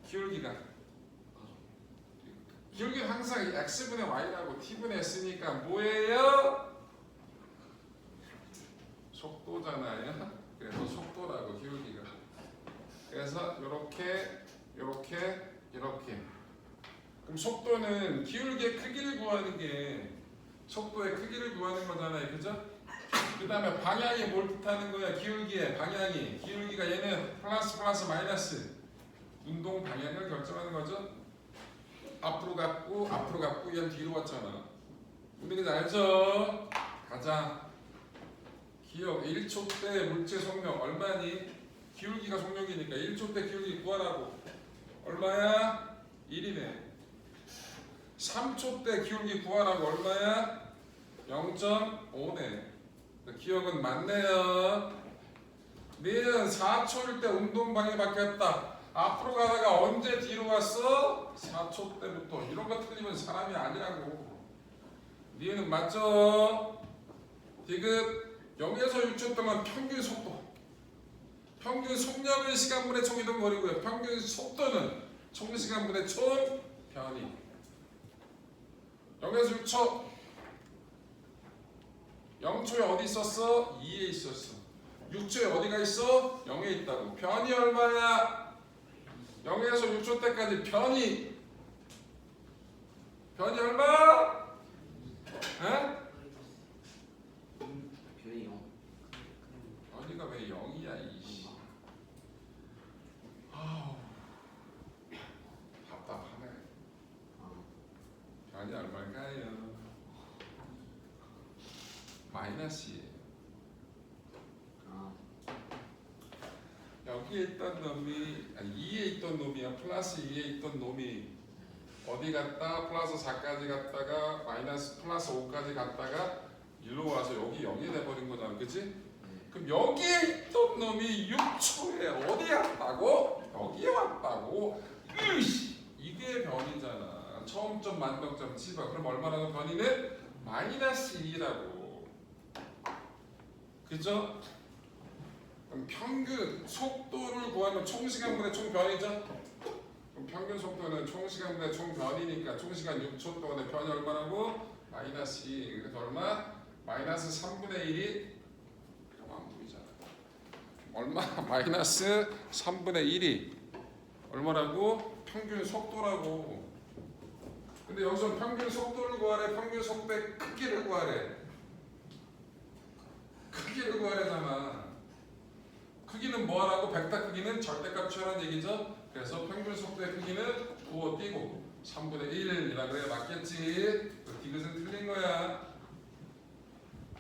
기울기는 항상 X분의 Y라고 T분의 S니까 뭐예요? 속도잖아요. 그래서 속도라고 기울기가. 그래서 이렇게 그럼 속도는 기울기의 크기를 구하는 게 속도의 크기를 구하는 거잖아요, 그죠? 그 다음에 방향이 뭘 뜻하는 거야? 기울기의 방향이. 기울기가 얘는 플러스 마이너스 운동 방향을 결정하는 거죠. 앞으로 갔고 얘는 뒤로 왔잖아. 근데 이거 알죠? 가자. 기억 1초 때 물체 속력 얼마니? 기울기가 속력이니까 1초 때 기울기 구하라고. 얼마야? 1이네. 3초 때 기울기 구하라고. 얼마야? 0.5네. 기억은 맞네요. 니은 4초일 때 운동 방향이 바뀌었다. 앞으로 가다가 언제 뒤로 왔어? 4초 때부터. 이런 거 틀리면 사람이 아니라고. 니은은 맞죠? 디귿 0에서 6초 동안 평균 속도. 평균 속력은 시간분의 총이동거리고요. 평균 속도는 총시간분의 총 변이. 0에서 6초. 0초에 어디 있었어? 2에 있었어. 6초에 어디가 있어? 0에 있다고. 변이 얼마야? 0에서 6초 때까지 변이 얼마? 에? 별이 0. 변이가 왜 0이야 이씨. 아우 답답하네. 변이 얼마일까요? 마이너스 2예요. 아, 여기에 있던 놈이 아니 2에 있던 놈이야. 플러스 2에 있던 놈이 어디 갔다 플러스 4까지 갔다가 마이너스 플러스 5까지 갔다가 일로 와서 여기 0이 돼버린 거잖아. 그치? 네. 그럼 여기에 있던 놈이 6초에 어디 왔다고? 여기에 왔다고? 으이씨! 이게 변이잖아. 처음점 만병점 치봐. 그럼 얼마나 변이는? 마이너스 2라고. 그죠? 그럼 평균 속도를 구하면 총시간분의 총변이죠? 그럼 평균 속도는 총시간분의 총변이니까 총시간 6초 동안의 변이 얼마라고? 마이너스 2. 그래서 얼마? 마이너스 3분의 1이 이러면 안 보이잖아. 얼마? 마이너스 3분의 1이 얼마라고? 평균 속도라고. 근데 여기서 평균 속도를 구하래. 평균 속도의 크기를 구하래. 크기를 구하래잖아. 크기는 뭐하라고? 벡터 크기는 절대값 취하라는 얘기죠. 그래서 평균 속도의 크기는 부호 띄고 3분의 1이라 그래. 맞겠지? 디귿은 틀린 거야.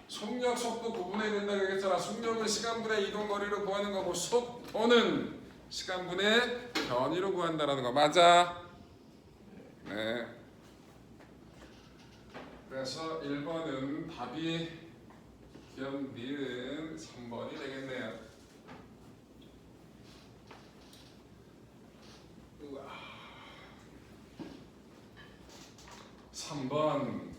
속력 속도 구분해야 된다고 했잖아. 속력은 시간분의 이동거리로 구하는 거고 속도는 시간분의 변이로 구한다라는 거 맞아? 네. 그래서 1번은 답이 기억 니은 3번이 되겠네요. 우와. 3번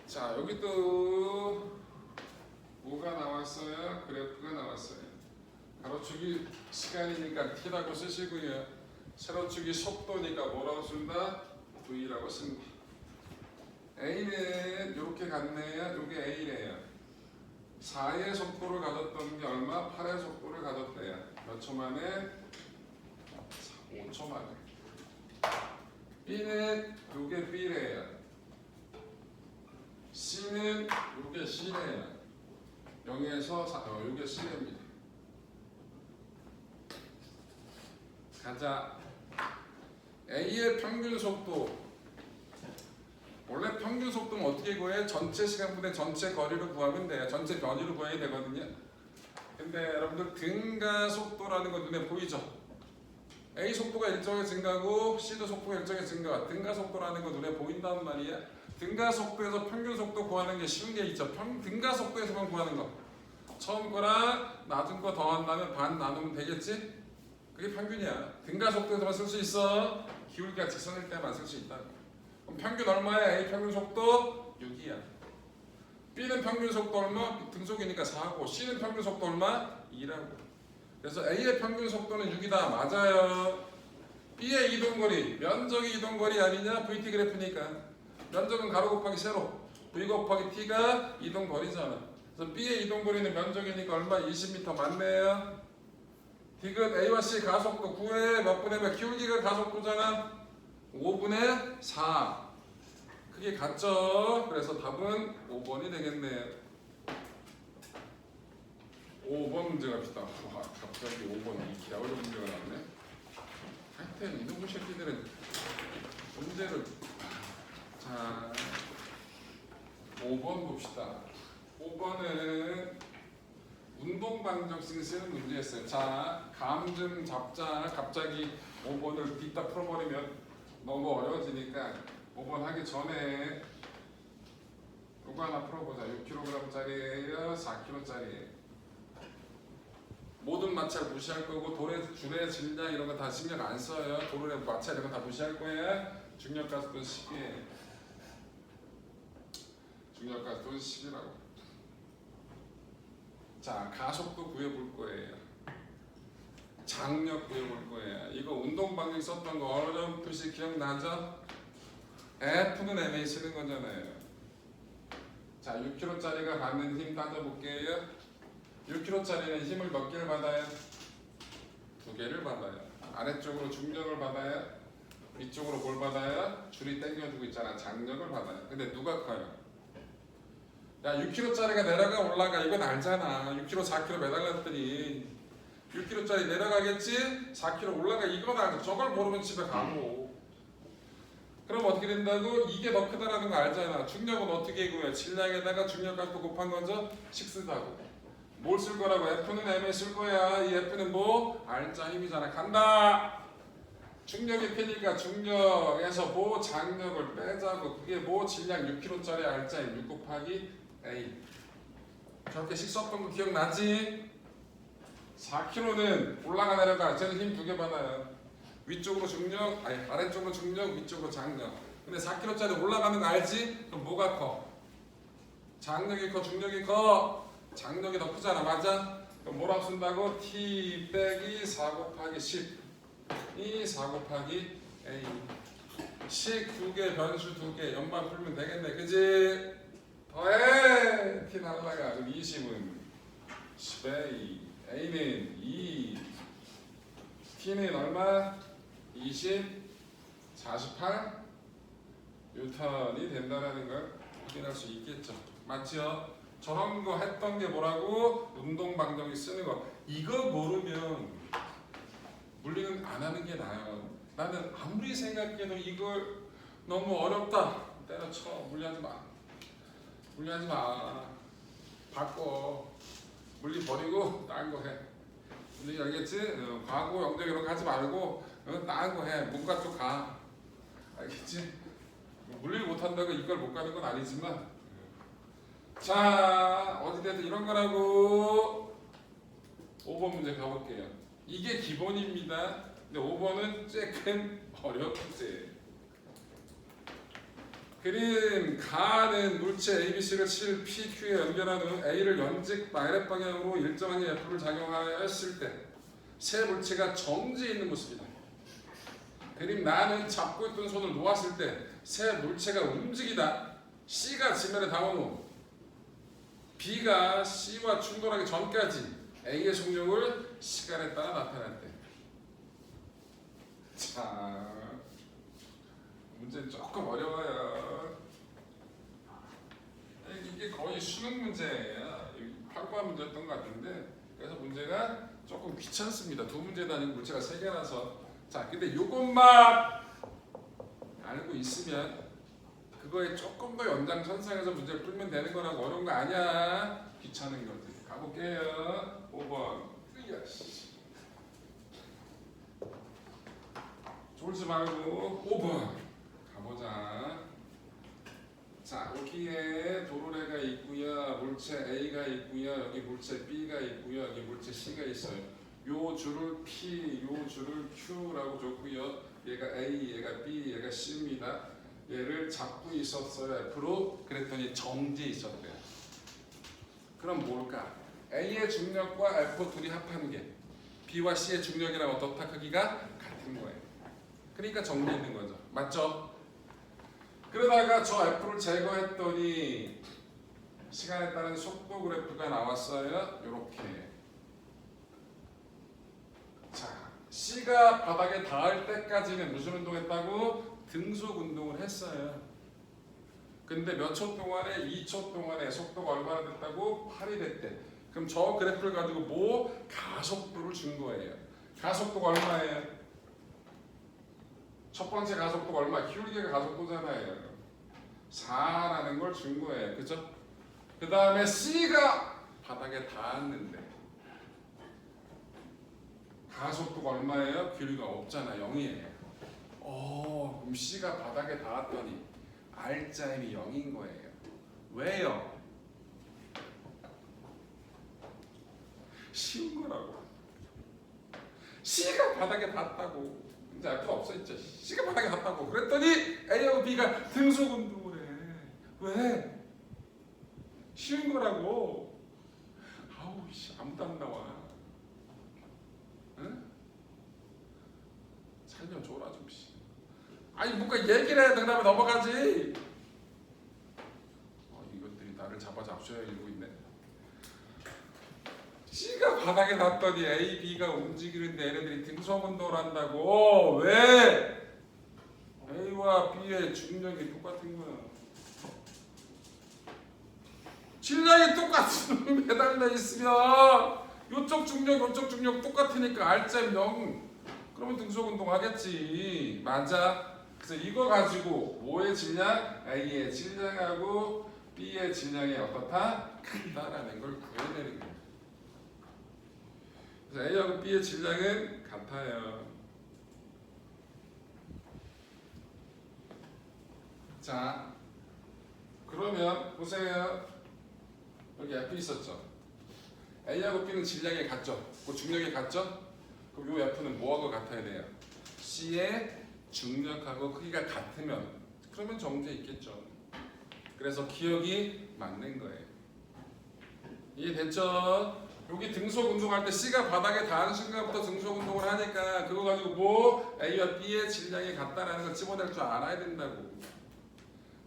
자 여기 또 뭐가 나왔어요? 그래프가 나왔어요. 가로축이 시간이니까 t라고 쓰시고요. 세로축이 속도니까 뭐라고 쓴다? v라고 쓴다. a는 이렇게 갔네요. 이게 a래요. 4의 속도를 가졌던 게 얼마? 8의 속도를 가졌대요. 몇 초 만에? 5초 만에. b는 이게 b래요. C는 요게 C래요. 0에서 4, 요게 C입니다. 가자. A의 평균 속도. 원래 평균 속도는 어떻게 구해? 전체 시간분의 전체 거리로 구하면 돼요. 전체 변이로 구해야 되거든요. 근데 여러분들 등가 속도라는 거 눈에 보이죠? A 속도가 일정하게 증가하고 C도 속도가 일정하게 증가. 등가 속도라는 거 눈에 보인단 말이야. 등가 속도에서 평균 속도 구하는 게 쉬운 게 있죠. 등가 속도에서만 구하는 거. 처음 거랑 낮은 거 더한다면 반 나누면 되겠지? 그게 평균이야. 등가 속도에서만 쓸 수 있어. 기울기가 직선일 때만 쓸 수 있다. 그럼 평균 얼마야? A 평균 속도 6이야. B는 평균 속도 얼마? 등속이니까 4고 C는 평균 속도 얼마? 2라고. 그래서 A의 평균 속도는 6이다. 맞아요. B의 이동거리, 면적이 이동거리 아니냐? VT 그래프니까. 면적은 가로 곱하기 세로, V 곱하기 T가 이동거리잖아. 그래서 B의 이동거리는 면적이니까 얼마? 20m 맞네요. 디귿 A와 C 가속도 9에 몇 분의 몇? 기울기가 가속도잖아. 5분의 4. 그게 같죠? 그래서 답은 5번이 되겠네요. 5번 문제 갑시다. 와, 갑자기 5번 이렇게 어려운 문제가 나왔네. 하여튼 이놈의 새끼들은 문제를 자 5번 봅시다. 5번은 운동방정식을 쓰는 문제였어요. 자, 감 좀 잡자. 갑자기 5번을 뒤따 풀어버리면 너무 어려워지니까 5번 하기 전에 이거 하나 풀어보자. 6kg짜리예요, 4kg짜리예요. 모든 마찰 무시할 거고 돌의 줄의 질량 이런 거 다 신경 안 써요. 돌의 마찰 이런 거 다 무시할 거예요. 중력가속도는 10이에요. 중력가속도는 10이라고. 자, 가속도 구해볼 거예요. 장력 구해볼 거예요. 이거 운동방식 썼던 거 어려운 표시 기억나죠? F는 MA 쓰는 거잖아요. 자, 6kg짜리가 받는 힘 따져볼게요. 6kg짜리는 힘을 몇 개를 받아요? 2개를 받아요. 아래쪽으로 중력을 받아요. 위쪽으로 뭘 받아요? 줄이 당겨주고 있잖아. 장력을 받아요. 근데 누가 커요? 야, 6kg짜리가 내려가 올라가 이건 알잖아. 6kg, 4kg 매달렸더니 6kg짜리 내려가겠지? 4kg 올라가. 이건 알죠. 저걸 모르면 집에 가고. 그럼 어떻게 된다고? 이게 더 크다라는 거 알잖아. 중력은 어떻게 구해? 질량에다가 중력값도 곱한 거죠? 식 쓰다고. 뭘 쓸 거라고? F는 M에 쓸 거야. 이 F는 뭐? R자 힘이잖아. 간다. 중력이 크니까 중력에서 뭐 장력을 빼자고. 그게 뭐 질량 6kg짜리 R자 힘 6 곱하기 A. 저렇게 식 썼던 거 기억나지? 4kg는 올라가 내려가. 쟤는 힘 두 개 받아요. 위쪽으로 중력, 아니 아래쪽으로 중력, 위쪽으로 장력. 근데 4kg짜리 올라가는 거 알지? 그럼 뭐가 커? 장력이 커, 중력이 커? 장력이 더 크잖아, 맞아? 그럼 뭐라고 쓴다고? T 빼기 4 곱하기 10 이 4 곱하기 A. 식 두 개, 변수 두 개, 연방 풀면 되겠네, 그지? 더해! T 날라가. 그럼 20은 10A, A는 2, T는 얼마? 20, 48 뉴턴이 된다는 걸 확인할 수 있겠죠. 맞죠? 저런 거 했던 게 뭐라고? 운동방정식 쓰는 거. 이거 모르면 물리는 안 하는 게 나아요. 나는 아무리 생각해도 이걸 너무 어렵다. 때려쳐. 물리하지 마. 물리하지 마. 바꿔. 물리 버리고 딴 거 해. 물리 알겠지? 과거 영역 이런 거 하지 말고 딴 거 해. 문과 쪽 가. 알겠지? 물리를 못한다고 이걸 못 가는 건 아니지만 자 어디든 이런 거라고. 5번 문제 가볼게요. 이게 기본입니다. 근데 5번은 조금 어렵지. 그림 가는 물체 ABC를 7, PQ에 연결한 후 A를 연직 마이너스 방향으로 일정한 F를 작용하였을 때 세 물체가 정지해 있는 모습이다. 그림 나는 잡고 있던 손을 놓았을 때 세 물체가 움직이다. C가 지면에 닿은 후 B가 C와 충돌하기 전까지 A의 속력을 시간에 따라 나타날 때. 자, 문제는 조금 어려워요. 이게 거의 수능 문제예요. 8과 문제였던 것 같은데 그래서 문제가 조금 귀찮습니다. 두 문제도 아니고 물체가 세 개라서. 자, 근데 요것만 알고 있으면 그거에 조금 더 연장선상에서 문제를 풀면 되는 거라고. 어려운 거 아니야. 귀찮은 거지. 가볼게요. 5번. 졸지 말고 5번 가보자. 자, 여기에 도로래가 있고요. 물체 A가 있고요. 여기 물체 B가 있고요. 여기 물체 C가 있어요. 요 줄을 P, 요 줄을 Q라고 줬고요. 얘가 A, 얘가 B, 얘가 C입니다. 얘를 잡고 있었어요. F로. 그랬더니 정지에 있었대요. 그럼 뭘까? A의 중력과 F 둘이 합한 게 B와 C의 중력이랑 어떻다? 크기가 같은 거예요. 그러니까 정지해 있는 거죠. 맞죠? 그러다가 저 F를 제거했더니 시간에 따른 속도 그래프가 나왔어요. 요렇게. 자, C가 바닥에 닿을 때까지는 무슨 운동했다고? 등속 운동을 했어요. 근데 몇 초 동안에 2초 동안에 속도가 얼마나 됐다고? 8이 됐대. 그럼 저 그래프를 가지고 뭐? 가속도를 준 거예요. 가속도가 얼마예요? 첫 번째 가속도가 얼마? 기울기가 가속도잖아요. 4라는 걸 준 거예요. 그죠? 그 다음에 C가 바닥에 닿았는데 가속도가 얼마예요? 기울기가 없잖아. 0이에요. 그럼 C가 바닥에 닿았더니 R자임이 0인 거예요. 왜요? 쉬운 거라고. C가 바닥에 닿았다고. 이제 알 거 없어 있죠. C가 바닥에 닿았다고. 그랬더니 A하고 B가 등속 운동을 해. 왜? 쉬운 거라고. 아우 씨 아무도 안 나와. 응? 살려줘라 좀 씨. 아니 뭔가 얘기를 해야 대답에 넘어가지. 이것들이 나를 잡아 잡숴야 이러고 있네. C가 바닥에 닿더니 A, B가 움직이는데 얘네들이 등속 운동을 한다고. 왜? A와 B의 중력이 똑같은 거야. 질량이 똑같은 매달려 있으면 요쪽 중력 요쪽 중력 똑같으니까 R점 0. 그러면 등속 운동하겠지. 맞아. 그래서 이거 가지고 뭐의 질량? A의 질량하고 B의 질량이 어떻다? 같다라는 걸 구해내는 거야. 그래서 A하고 B의 질량은 같아요. 자, 그러면 보세요. 여기 F 있었죠. A하고 B는 질량이 같죠. 그 중력이 같죠. 그럼 요 F는 뭐하고 같아야 돼요? C의 중력하고 크기가 같으면 그러면 정제 있겠죠. 그래서 기억이 맞는 거예요. 이해됐죠? 여기 등속 운동할 때 C가 바닥에 닿은 순간부터 등속 운동을 하니까 그거 가지고 뭐 A와 B의 질량이 같다라는 걸 집어낼 줄 알아야 된다고.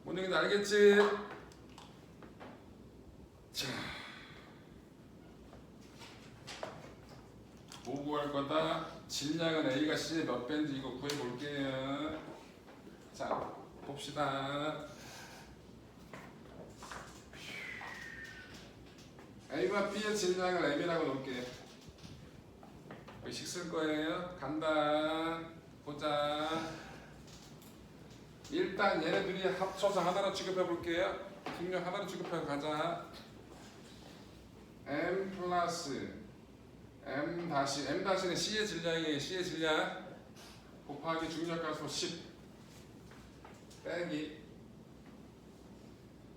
뭔 얘기인지 알겠지? 자, 뭐 구할 거다? 질량은 A가 C의 몇 배인지 이거 구해볼게요. 자, 봅시다. A와 B의 질량을 M이라고 놓을게. 의식 쓸 거예요. 간다. 보자. 일단 얘네들이 합쳐서 하나로 취급해 볼게요. 중력 하나로 취급해 가자. M 플러스 M 다시 M 다시는 C의 질량이에요. C의 질량 곱하기 중력가수 10 빼기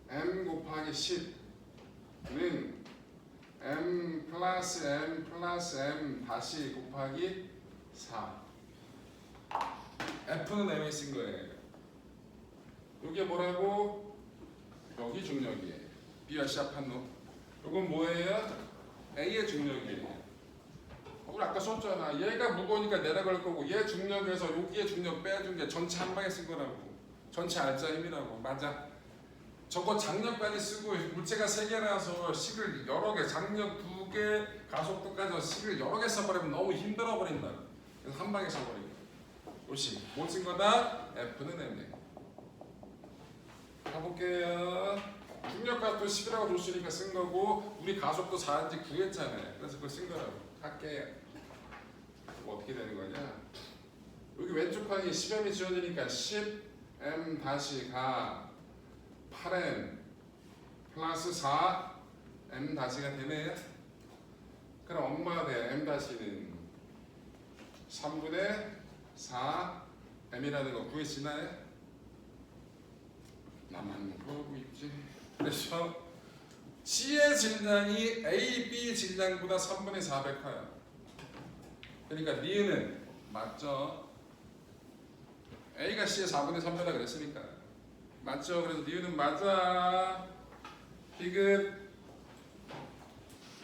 M 곱하기 10는 M 플러스 M 플러스 M 다시 곱하기 4. F는 M에 쓴 거예요. 이게 뭐라고? 여기 중력이에요. B와 C 합한 놈. 이건 뭐예요? A의 중력이에요. 우리 아까 썼잖아. 얘가 무거우니까 내려갈 거고 얘 중력에서 여기에 중력 빼준 게 전체 한 방에 쓴 거라고. 전체 R자 힘이라고. 맞아. 저거 장력까지 쓰고 물체가 3개라서 식을 여러 개, 장력 2개, 가속도까지 식을 여러 개 써버리면 너무 힘들어 버린다. 그래서 한 방에 써버리고. 옳지. 뭐 쓴 거다? F는 M이에요. 가볼게요. 중력가도 10이라고 줬으니까 쓴 거고 우리 가속도 4인지 구했잖아요. 그래서 그걸 쓴 거라고. 할게요. 어떻게 되는 거냐? 여기 왼쪽 방이 10m이 지워지니까 10m 다시 가 8m 플러스 4m 다시가 되네요. 그럼 얼마가 돼요? m 다시는 3분의 4m이라는 거 구해지나요? 나만 모르고 있지. 그래서 C의 질량이 A, B 질량보다 3분의 4배 커요. 그러니까 니은은 맞죠? A가 C의 4분의 3배라 그랬으니까 맞죠? 그래서 니은은 맞아. 디귿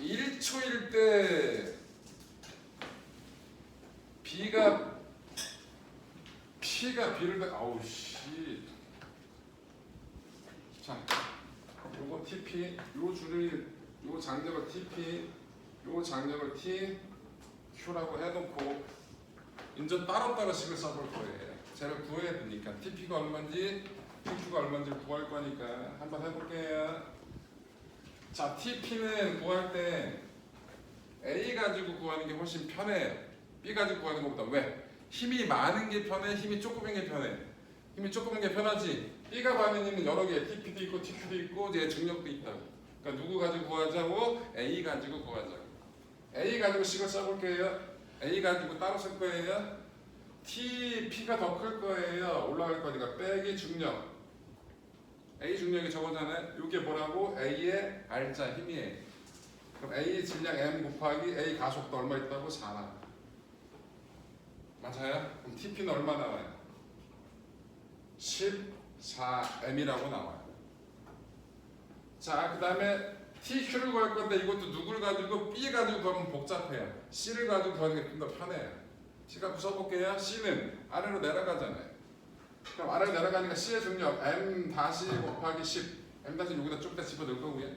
1초일 때 B가 B를 아우 씨. 자, 요거 TP, 요 줄을 요 장력을 TP, 요 장력을 T Q라고 해놓고 인전 따로따로 식을 써볼 거예요. 쟤를 구해야 되니까 TP가 얼마인지 TQ가 얼마인지 구할 거니까 한번 해볼게요. 자, TP는 구할 때 A 가지고 구하는 게 훨씬 편해요. B 가지고 구하는 것보다. 왜? 힘이 많은 게 편해? 힘이 조금인 게 편해? 힘이 조금인 게 편하지? B가 받는 힘은 여러 개, TP도 있고 TQ도 있고 이제 중력도 있다고. 그러니까 누구 가지고 구하자고? A 가지고 구하자고. A 가지고 식을 써볼게요. A 가지고 따로 쓸 거예요. TP가 더 클 거예요. 올라갈 거니까 빼기 중력. A 중력이 저거잖아요. 이게 뭐라고? A의 R자 힘이에요. 그럼 A 질량 M 곱하기 A 가속도 얼마 있다고? 4나. 맞아요? 그럼 TP는 얼마 나와요? 14M이라고 나와요. 자, 그 다음에 TQ를 구할 건데 이것도 누구를 가지고 B 가지고 구하면 복잡해요. C를 가지고 구하는 게 좀 더 편해요. C가 써볼게요. C는 아래로 내려가잖아요. 그럼 아래로 내려가니까 C의 중력 M 다시 곱하기 10. M 다시 여기다 좀 이따 집어넣을 거고요.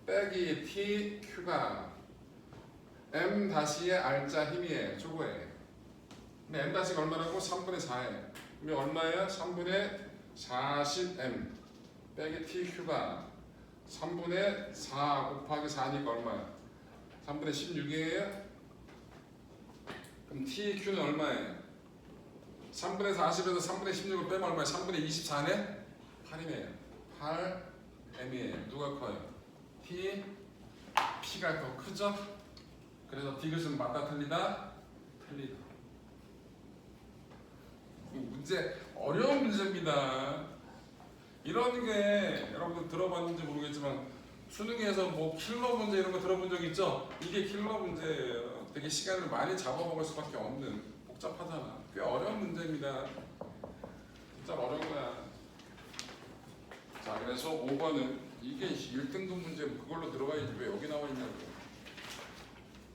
빼기 TQ가 M 다시의 R자 힘이에요. 저거예요. 근데 M 다시가 얼마라고? 3분의 4예요. 그러면 얼마예요? 3분의 40M 빼기 TQ가 3분의 4 곱하기 4니까 얼마야? 3분의 16이에요? 그럼 TQ는 얼마예요? 3분의 40에서 3분의 16을 빼면 얼마예요? 3분의 24네? 8이네요. 8 M이에요. 누가 커요? T, P가 더 크죠? 그래서 디귿은 맞다 틀리다? 틀리다. 문제 어려운 문제입니다. 이런 게 여러분들 들어봤는지 모르겠지만 수능에서 뭐 킬러 문제 이런 거 들어본 적 있죠? 이게 킬러 문제예요. 되게 시간을 많이 잡아먹을 수밖에 없는 복잡하잖아. 꽤 어려운 문제입니다. 진짜 어려운 거야. 자, 그래서 5번은 이게 1등급 문제 그걸로 들어가야지 왜 여기 나와 있냐고.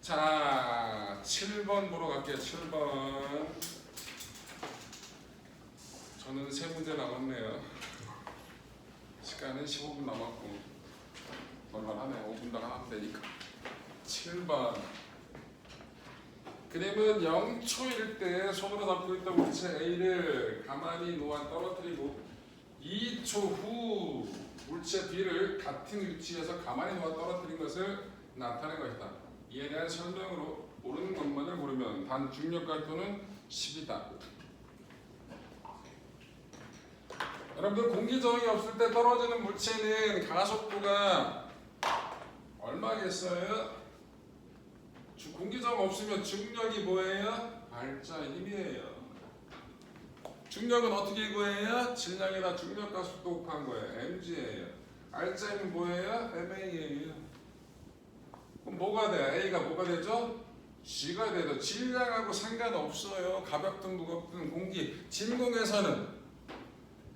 자, 7번 보러 갈게요. 7번. 저는 3문제 남았네요. 시간은 15분 남았고 얼마 하네. 5분 더 하면 되니까. 7번. 그림은 0초일 때 손으로 잡고 있던 물체 A를 가만히 놓아 떨어뜨리고 2초 후 물체 B를 같은 위치에서 가만히 놓아 떨어뜨린 것을 나타낸 것이다. 이에 대한 설명으로 옳은 것만을 고르면 단 중력각도는 10이다. 여러분들 공기저항이 없을 때 떨어지는 물체는 가속도가 얼마겠어요? 공기저항 없으면 중력이 뭐예요? 발자의 힘이에요. 중력은 어떻게 구해요? 질량에다 중력가속도 곱한 거예요. mg예요. 알자는 뭐예요? ma예요. 그럼 뭐가 돼? a가 뭐가 되죠? g가 되죠. 질량하고 상관없어요. 가볍든 무겁든 공기. 진공에서는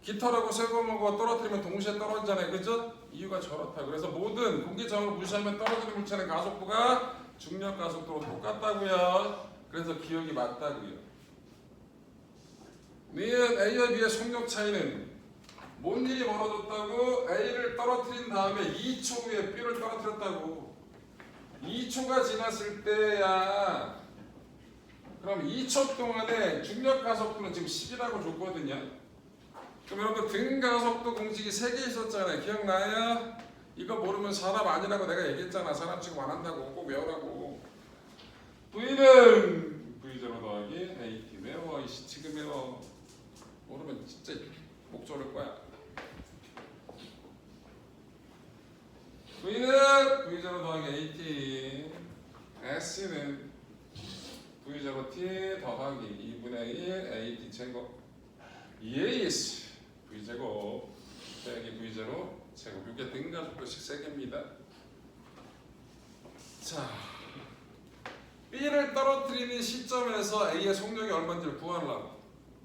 깃털하고 쇠고무가 떨어뜨리면 동시에 떨어지잖아요. 그죠? 이유가 저렇다. 그래서 모든 공기저항을 무시하면 떨어지는 물체는 가속도가 중력 가속도로 똑같다고요. 그래서 기억이 맞다고요. 니은 A와 B의 속력 차이는 뭔 일이 벌어졌다고? A를 떨어뜨린 다음에 2초 후에 B를 떨어뜨렸다고. 2초가 지났을 때야. 그럼 2초 동안에 중력 가속도는 지금 10이라고 줬거든요. 그럼 여러분들 등 가속도 공식이 3개 있었잖아요. 기억나요? 이거 모르면 사람 아니라고 내가 얘기했잖아. 사람 취급 안 한다고. 꼭 외우라고. V는 V0 더하기 AT 외워. 이씨 지금 외워. 모르면 진짜 목 조를 거야. V는 V0 더하기 AT S는 V0T 더하기 2분의 1 AT 제곱 EAS V제곱 빼기 V0 제곱. 이게 등가속도씩 3개입니다. 자, B를 떨어뜨리는 시점에서 A의 속력이 얼마인지를 구하려고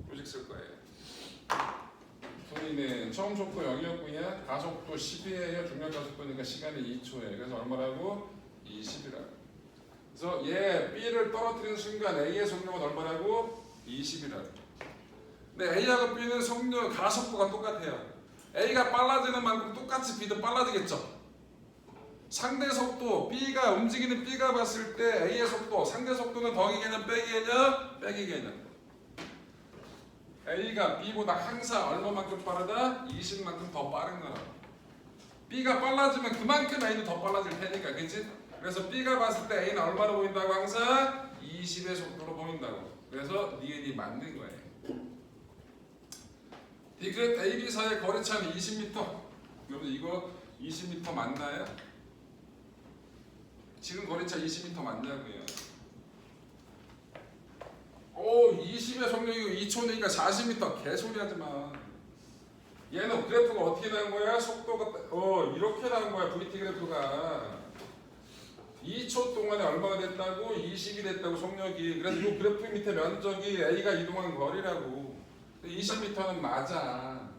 로직 쓸 거예요. 소리는 처음 속도 0이었고요. 가속도 10이에요. 중력 가속도니까 시간이 2초예요. 그래서 얼마라고? 20이라고. 그래서 얘 B를 떨어뜨리는 순간 A의 속력은 얼마라고? 20이라고. 근데 A하고 B는 속력 가속도가 똑같아요. A가 빨라지는 만큼 똑같이 B도 빨라지겠죠. 상대 속도 B가 움직이는 B가 봤을 때 A의 속도 상대 속도는 더하기 개념 빼기 개념 빼기 개념. A가 B보다 항상 얼마만큼 빠르다? 20만큼 더 빠른 거라. B가 빨라지면 그만큼 A는 더 빨라질 테니까, 그치? 그래서 B가 봤을 때 A는 얼마로 보인다고? 항상 20의 속도로 보인다고. 그래서 니은이 맞는 거예요. 디귿 AB 사이의 거리차는 20m. 여러분 이거 20m 맞나요? 지금 거리차 20m 맞냐고요? 오, 20의 속력이고 2초니까 40m. 개소리 하지 마. 얘는 그래프가 어떻게 나온 거야? 속도가 이렇게 나온 거야. VT 그래프가 2초 동안에 얼마가 됐다고? 20이 됐다고 속력이. 그래서 이 그래프 밑에 면적이 A가 이동한 거리라고. 20m는 맞아.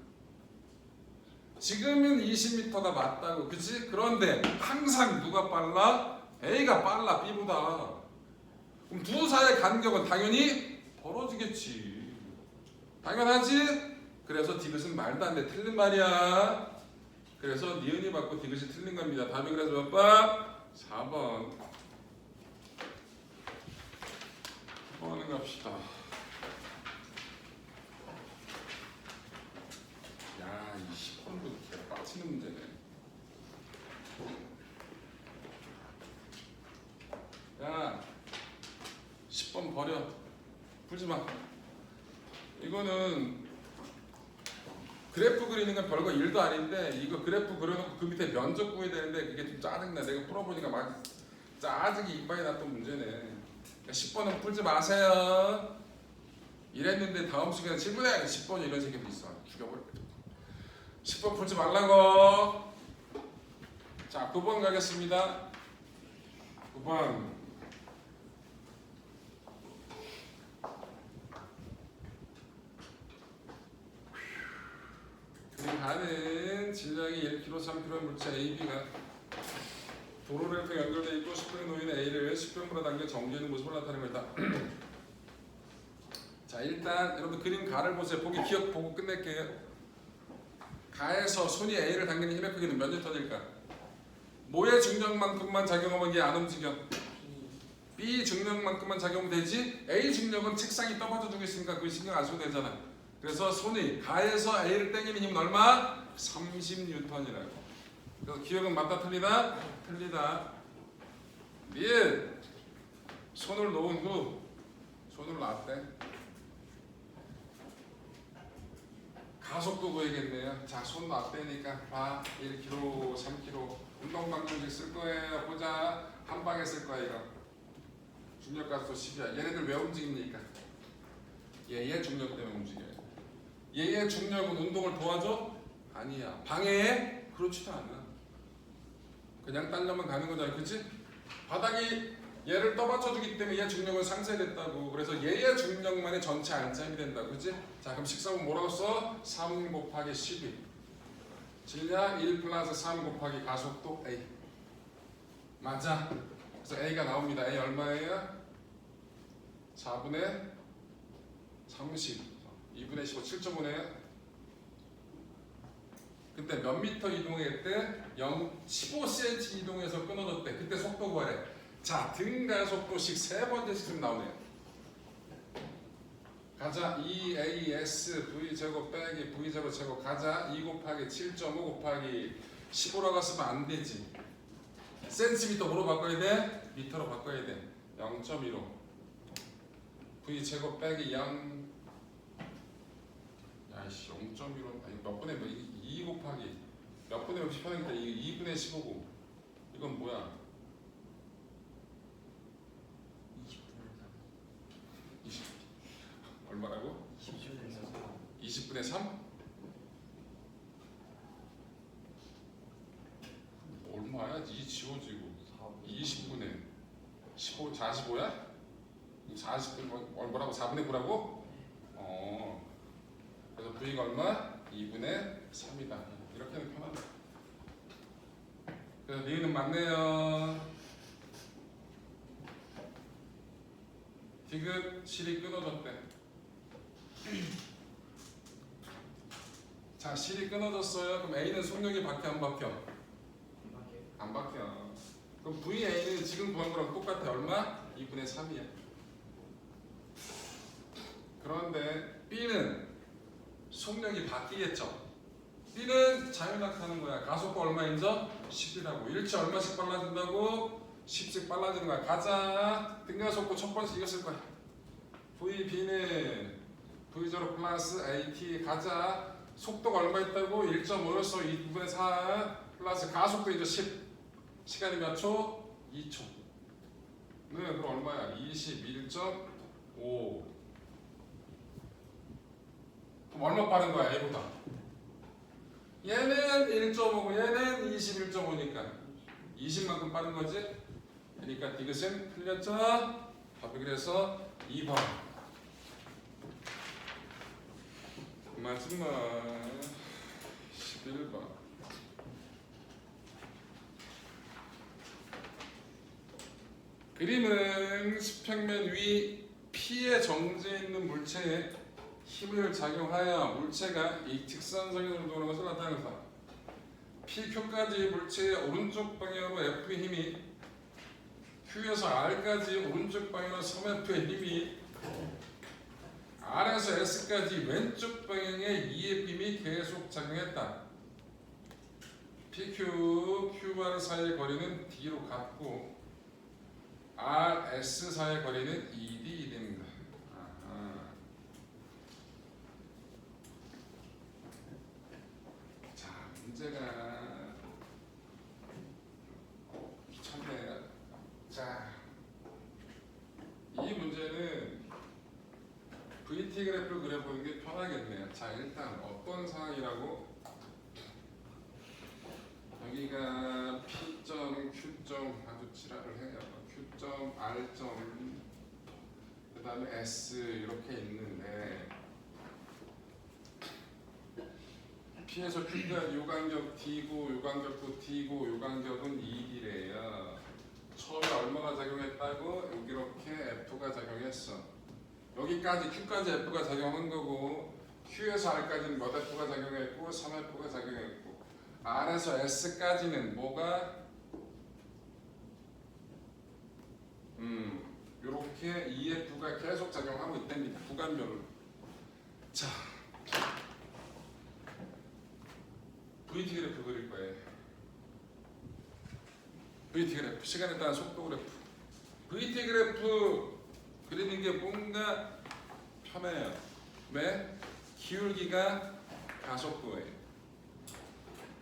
지금은 20m가 맞다고, 그치? 그런데 항상 누가 빨라? A가 빨라, B보다. 그럼 두 사이의 간격은 당연히 벌어지겠지. 당연하지? 그래서 디귿은 말도 안 돼. 틀린 말이야. 그래서 니은이 받고 디귿이 틀린 겁니다. 답이 그래서 몇 번? 4번. 4번은 갑시다. 야, 이 10번도 개빡치는 문제네. 버려. 풀지 마. 이거는 그래프 그리는 건 별거 일도 아닌데 이거 그래프 그려놓고 그 밑에 면적 구해야 되는데 그게 좀 짜증나. 내가 풀어보니까 막 짜증이 이빨이 났던 문제네. 그러니까 10번은 풀지 마세요. 이랬는데 다음 시간에 7분에 10번 이런 새끼도 있어. 죽여버려. 10번 풀지 말라고. 자, 9번 가겠습니다. 9번. 그림 가는 질량이 1kg, 3kg 물체 AB가 도로를 통해 연결되어 있고 10분에 놓인 A를 10분으로 당겨 정지하는 모습을 나타내는 거다. 자, 일단 여러분 그림 가를 보세요. 보기 기억 보고 끝낼게요. 가에서 손이 A를 당기는 힘의 크기는 몇 뉴턴일까? 뭐의 중력만큼만 작용하면 얘 안 움직여? B 중력만큼만 작용하면 되지? A 중력은 책상이 떠받쳐 주고 있으니까 그거 신경 안 써도 되잖아. 그래서 손이 가에서 A를 당기는 힘은 얼마? 30뉴턴이라고. 그래서 기억은 맞다 틀리다? 틀리다. 및 손을 놓은 후 손을 놨대. 가속도 구해야겠네요. 자, 손 놨대니까 봐. 1kg, 3kg 운동방정식 쓸 거예요. 보자. 한 방에 쓸 거야 이거. 중력가속도 10이야. 얘네들 왜 움직입니까? 얘의 중력 때문에 움직여요. 얘의 중력은 운동을 도와줘? 아니야. 방해해? 그렇지도 않아. 그냥 딸려만 가는 거잖아. 그치? 바닥이 얘를 떠받쳐주기 때문에 얘 중력은 상쇄됐다고. 그래서 얘의 중력만이 전체 안짬이 된다고. 그치? 자, 그럼 식사은 뭐라고 써? 3 곱하기 12. 질량 1 플러스 3 곱하기 가속도 A. 맞아. 그래서 A가 나옵니다. A 얼마예요? 4분의 30. 2분의 15. 7.5네요. 그때 몇 미터 이동했대? 15cm 이동해서 끊어졌대. 그때 속도 구하래. 자, 등가속도식 세 번째씩 좀 나오네요. 가자. 2AS V제곱 빼기 V제곱 제곱 가자. 2 곱하기 7.5 곱하기 15라고 쓰면 안 되지. 센티미터 뭐로 바꿔야 돼? 미터로 바꿔야 돼. 0.15 V제곱 빼기 0. 야이씨 0.15 아니 몇 분의 몇 2 곱하기 몇 분의 몇 편하니까 2분의 15고 이건 뭐야? 20 얼마라고? 20분의 3? 얼마야? 이 지워지고 20분의 15 45야? 40분 뭐라고? 4분의 9라고? 그래서 V가 얼마? 2분의 3이다. 이렇게 하면 편하다. 그래서 니은은 맞네요. 디귿 실이 끊어졌대. 자, 실이 끊어졌어요. 그럼 A는 속력이 바뀌어 안 바뀌어? 안 바뀌어. 그럼 VA는 지금 구한 거랑 똑같아. 얼마? 2분의 3이야. 그런데 B는 속력이 바뀌겠죠. B는 자유낙하는 거야. 가속도 얼마인죠? 10이라고. 일치 얼마씩 빨라진다고? 10씩 빨라지는 거야. 가자. 등가속도 첫 번째 이겼을 거야. VB는 V0 플러스 AT 가자. 속도가 얼마 있다고? 1.5였어. 2분의 4 플러스 가속도 이제 10. 시간이 몇 초? 2초. 네, 그럼 얼마야? 21.5. 그럼 얼마 빠른 거야? A보다. 얘는 1.5고 얘는 21.5니까 20만큼 빠른 거지? 그러니까 디귿은 틀렸죠? 답이 그래서 2번. 마지막 11번. 그림은 수평면 위 P에 정지해 있는 물체에 힘을 작용하여 물체가 이 직선상으로 도는 것을 나타내는 것이다. PQ까지 물체의 오른쪽 방향으로 F의 힘이 Q에서 R까지 오른쪽 방향으로 3F의 힘이 R에서 S까지 왼쪽 방향의 2F 힘이 계속 작용했다. PQ, QR 사이의 거리는 D로 같고 R, S 사이의 거리는 ED 됩니다. 아하. 자, 문제가 귀찮네요. 자, 이 문제는 VT 그래프를 그려보는 게 편하겠네요. 자, 일단 어떤 상황이라고? 여기가 P점, Q점 아주 지랄을 해요. Q점, R점, 그 다음에 S 이렇게 있는데 P에서 Q까지 요 간격 D고 요 간격도 D고 요 간격은 2D래요. 처음에 얼마가 작용했다고? 여기 이렇게 F가 작용했어. 여기까지 Q까지 F가 작용한 거고 Q에서 R까지는 몇 F가 작용했고 3F가 작용했고 R에서 S까지는 뭐가 요렇게 EF가 계속 작용하고 있답니다. 구간별로. 자, VT 그래프 그릴 거예요. VT 그래프, 시간에 따른 속도 그래프. VT 그래프 그리는 게 뭔가 편해요. 왜? 기울기가 가속도예요.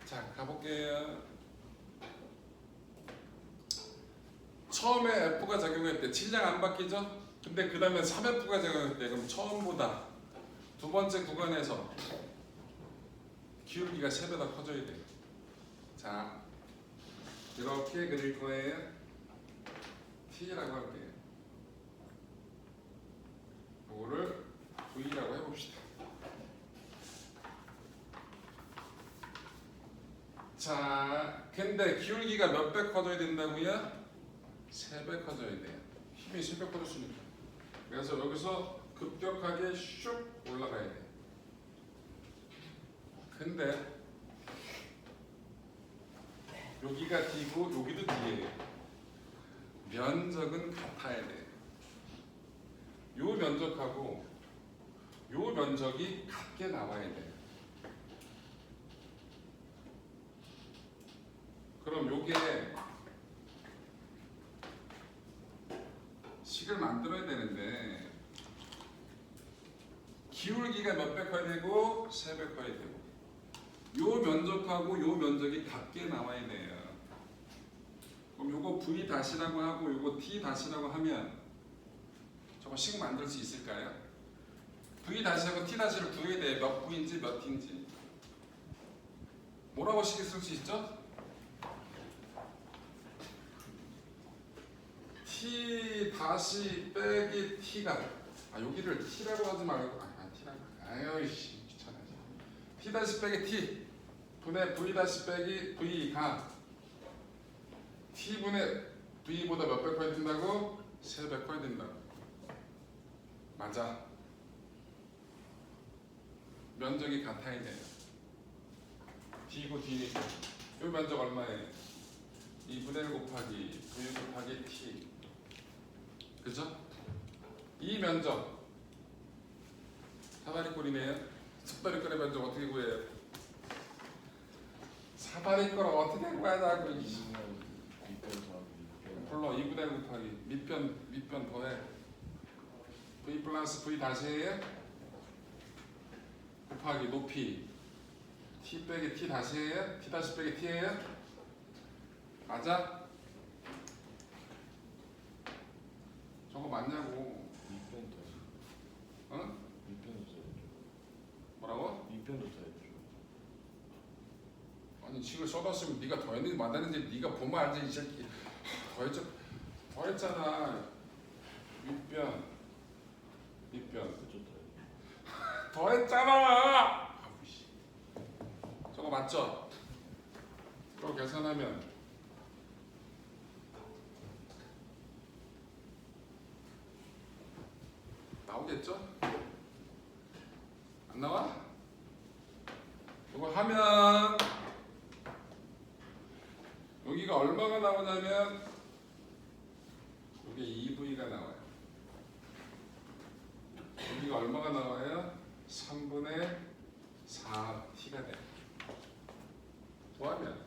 자, 가볼게요. 처음에 F가 작용할 때 질량 안 바뀌죠? 근데 그 다음에 3F가 작용할 때 그럼 처음보다 두 번째 구간에서 기울기가 3배 더 커져야 돼요. 자, 이렇게 그릴 거예요. T라고 할게요. 이거를 V라고 해봅시다. 자, 근데 기울기가 몇 배 커져야 된다고요? 3배 커져야 돼요. 힘이 3배 커졌으니까. 그래서 여기서 급격하게 슉 올라가야 돼요. 근데 여기가 D고 여기도 D예요. 면적은 같아야 돼요. 요 면적하고 요 면적이 같게 나와야 돼요. 그럼 요게 식을 만들어야 되는데 기울기가 몇 배 커야 되고 3배 커야 되고 요 면적하고 요 면적이 같게 나와야 돼요. 그럼 요거 V 다시라고 하고 요거 T 다시라고 하면 저거 식 만들 수 있을까요? V 다시하고 T 다시를 구해야 돼. 몇 V인지 몇 T인지. 뭐라고 식을 쓸 수 있죠? T 다시 빼기 T가 여기를 T라고 하지 말고 T라고 아유씨 귀찮아. T 다시 빼기 T 분의 V 다시 빼기 V가 T분의 V보다 몇 배 커야 된다고? 3배 커야 된다고. 맞아. 면적이 같아야 돼요. D고 D니까 이 면적 얼마예요? 2분의 1 곱하기 V 곱하기 T. 그죠? 이 면적 사다리꼴이네요. 사다리꼴의 면적 어떻게 구해요? 사다리꼴 어떻게 구하자고. 불러 2분의 1 곱하기 밑변 더해 V 플러스 V 다시예요? 곱하기 높이 T 빼기 T 다시예요? T 다시 빼기 T예요? 맞아? 저거 맞냐고. 밑편도 어? 밑편도 써야죠. 뭐라고? 밑편도 써야죠. 아니 식을 써봤으면 네가 더했는지 맞았는지 네가 보면 알지 이 새끼. 더했잖아. 밑변 그쵸 더했잖아. 저거 맞죠? 저거 계산하면 나오겠죠? 안 나와? 이거 하면 여기가 얼마가 나오냐면 여기 2V가 나와요. 여기가 얼마가 나와요? 3분의 4T가 돼요. 뭐하면?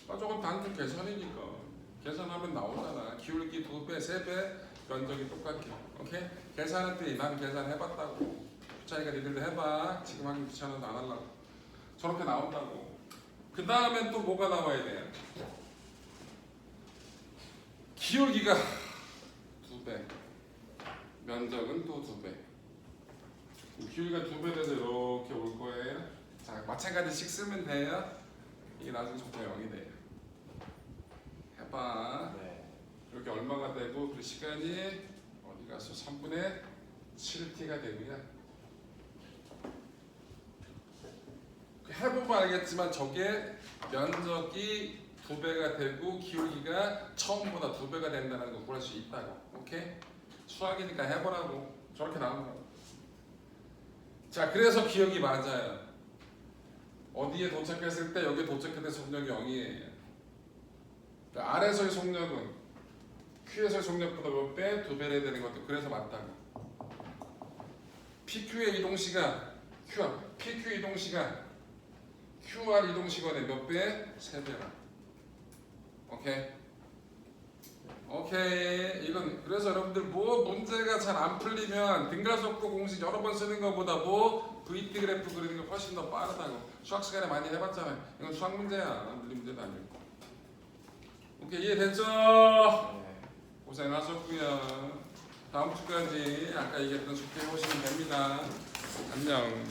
저건 단순 계산이니까 계산하면 나오잖아. 기울기 2배, 3배, 면적이 똑같게. 오케이? 계산했더니 난 계산해봤다고. 차이가 니들도 해봐. 지금 하기 귀찮아서 안 하려고. 저렇게 나온다고. 그 다음엔 또 뭐가 나와야 돼? 기울기가 2배, 면적은 또 2배. 기울기가 2배 돼서 이렇게 올 거예요. 자, 마찬가지씩 쓰면 돼요. 이게 나중에 속도 0이 돼요. 해봐. 네. 이렇게 얼마가 되고 그 시간이 어디 가서 3분의 7t가 되고요. 해보면 알겠지만 저게 면적이 2배가 되고 기울기가 처음보다 2배가 된다는 거 구할 수 있다고. 오케이? 수학이니까 해보라고. 저렇게 나오는 거. 자, 그래서 기억이 맞아요. 어디에 도착했을 때 여기에 도착했을 때 속력이 0이에요. 그러니까 R에서의 속력은 Q에서의 속력보다 몇 배? 2배 해야 되는 것도 그래서 맞다고. PQ의 이동시간 PQ 이동시간 QR 이동시간의 몇 배? 3배라. 오케이? 오케이. 이건 그래서 여러분들 뭐 문제가 잘 안 풀리면 등가속도 공식 여러 번 쓰는 것보다 뭐 VT 그래프 그리는 게 훨씬 더 빠르다고. 수학 시간에 많이 해봤잖아요. 이건 수학 문제야. 물리 문제도 아니고. 오케이, 이해됐죠? 네. 고생하셨고요. 다음 주까지 아까 얘기했던 숙제 해보시면 됩니다. 안녕.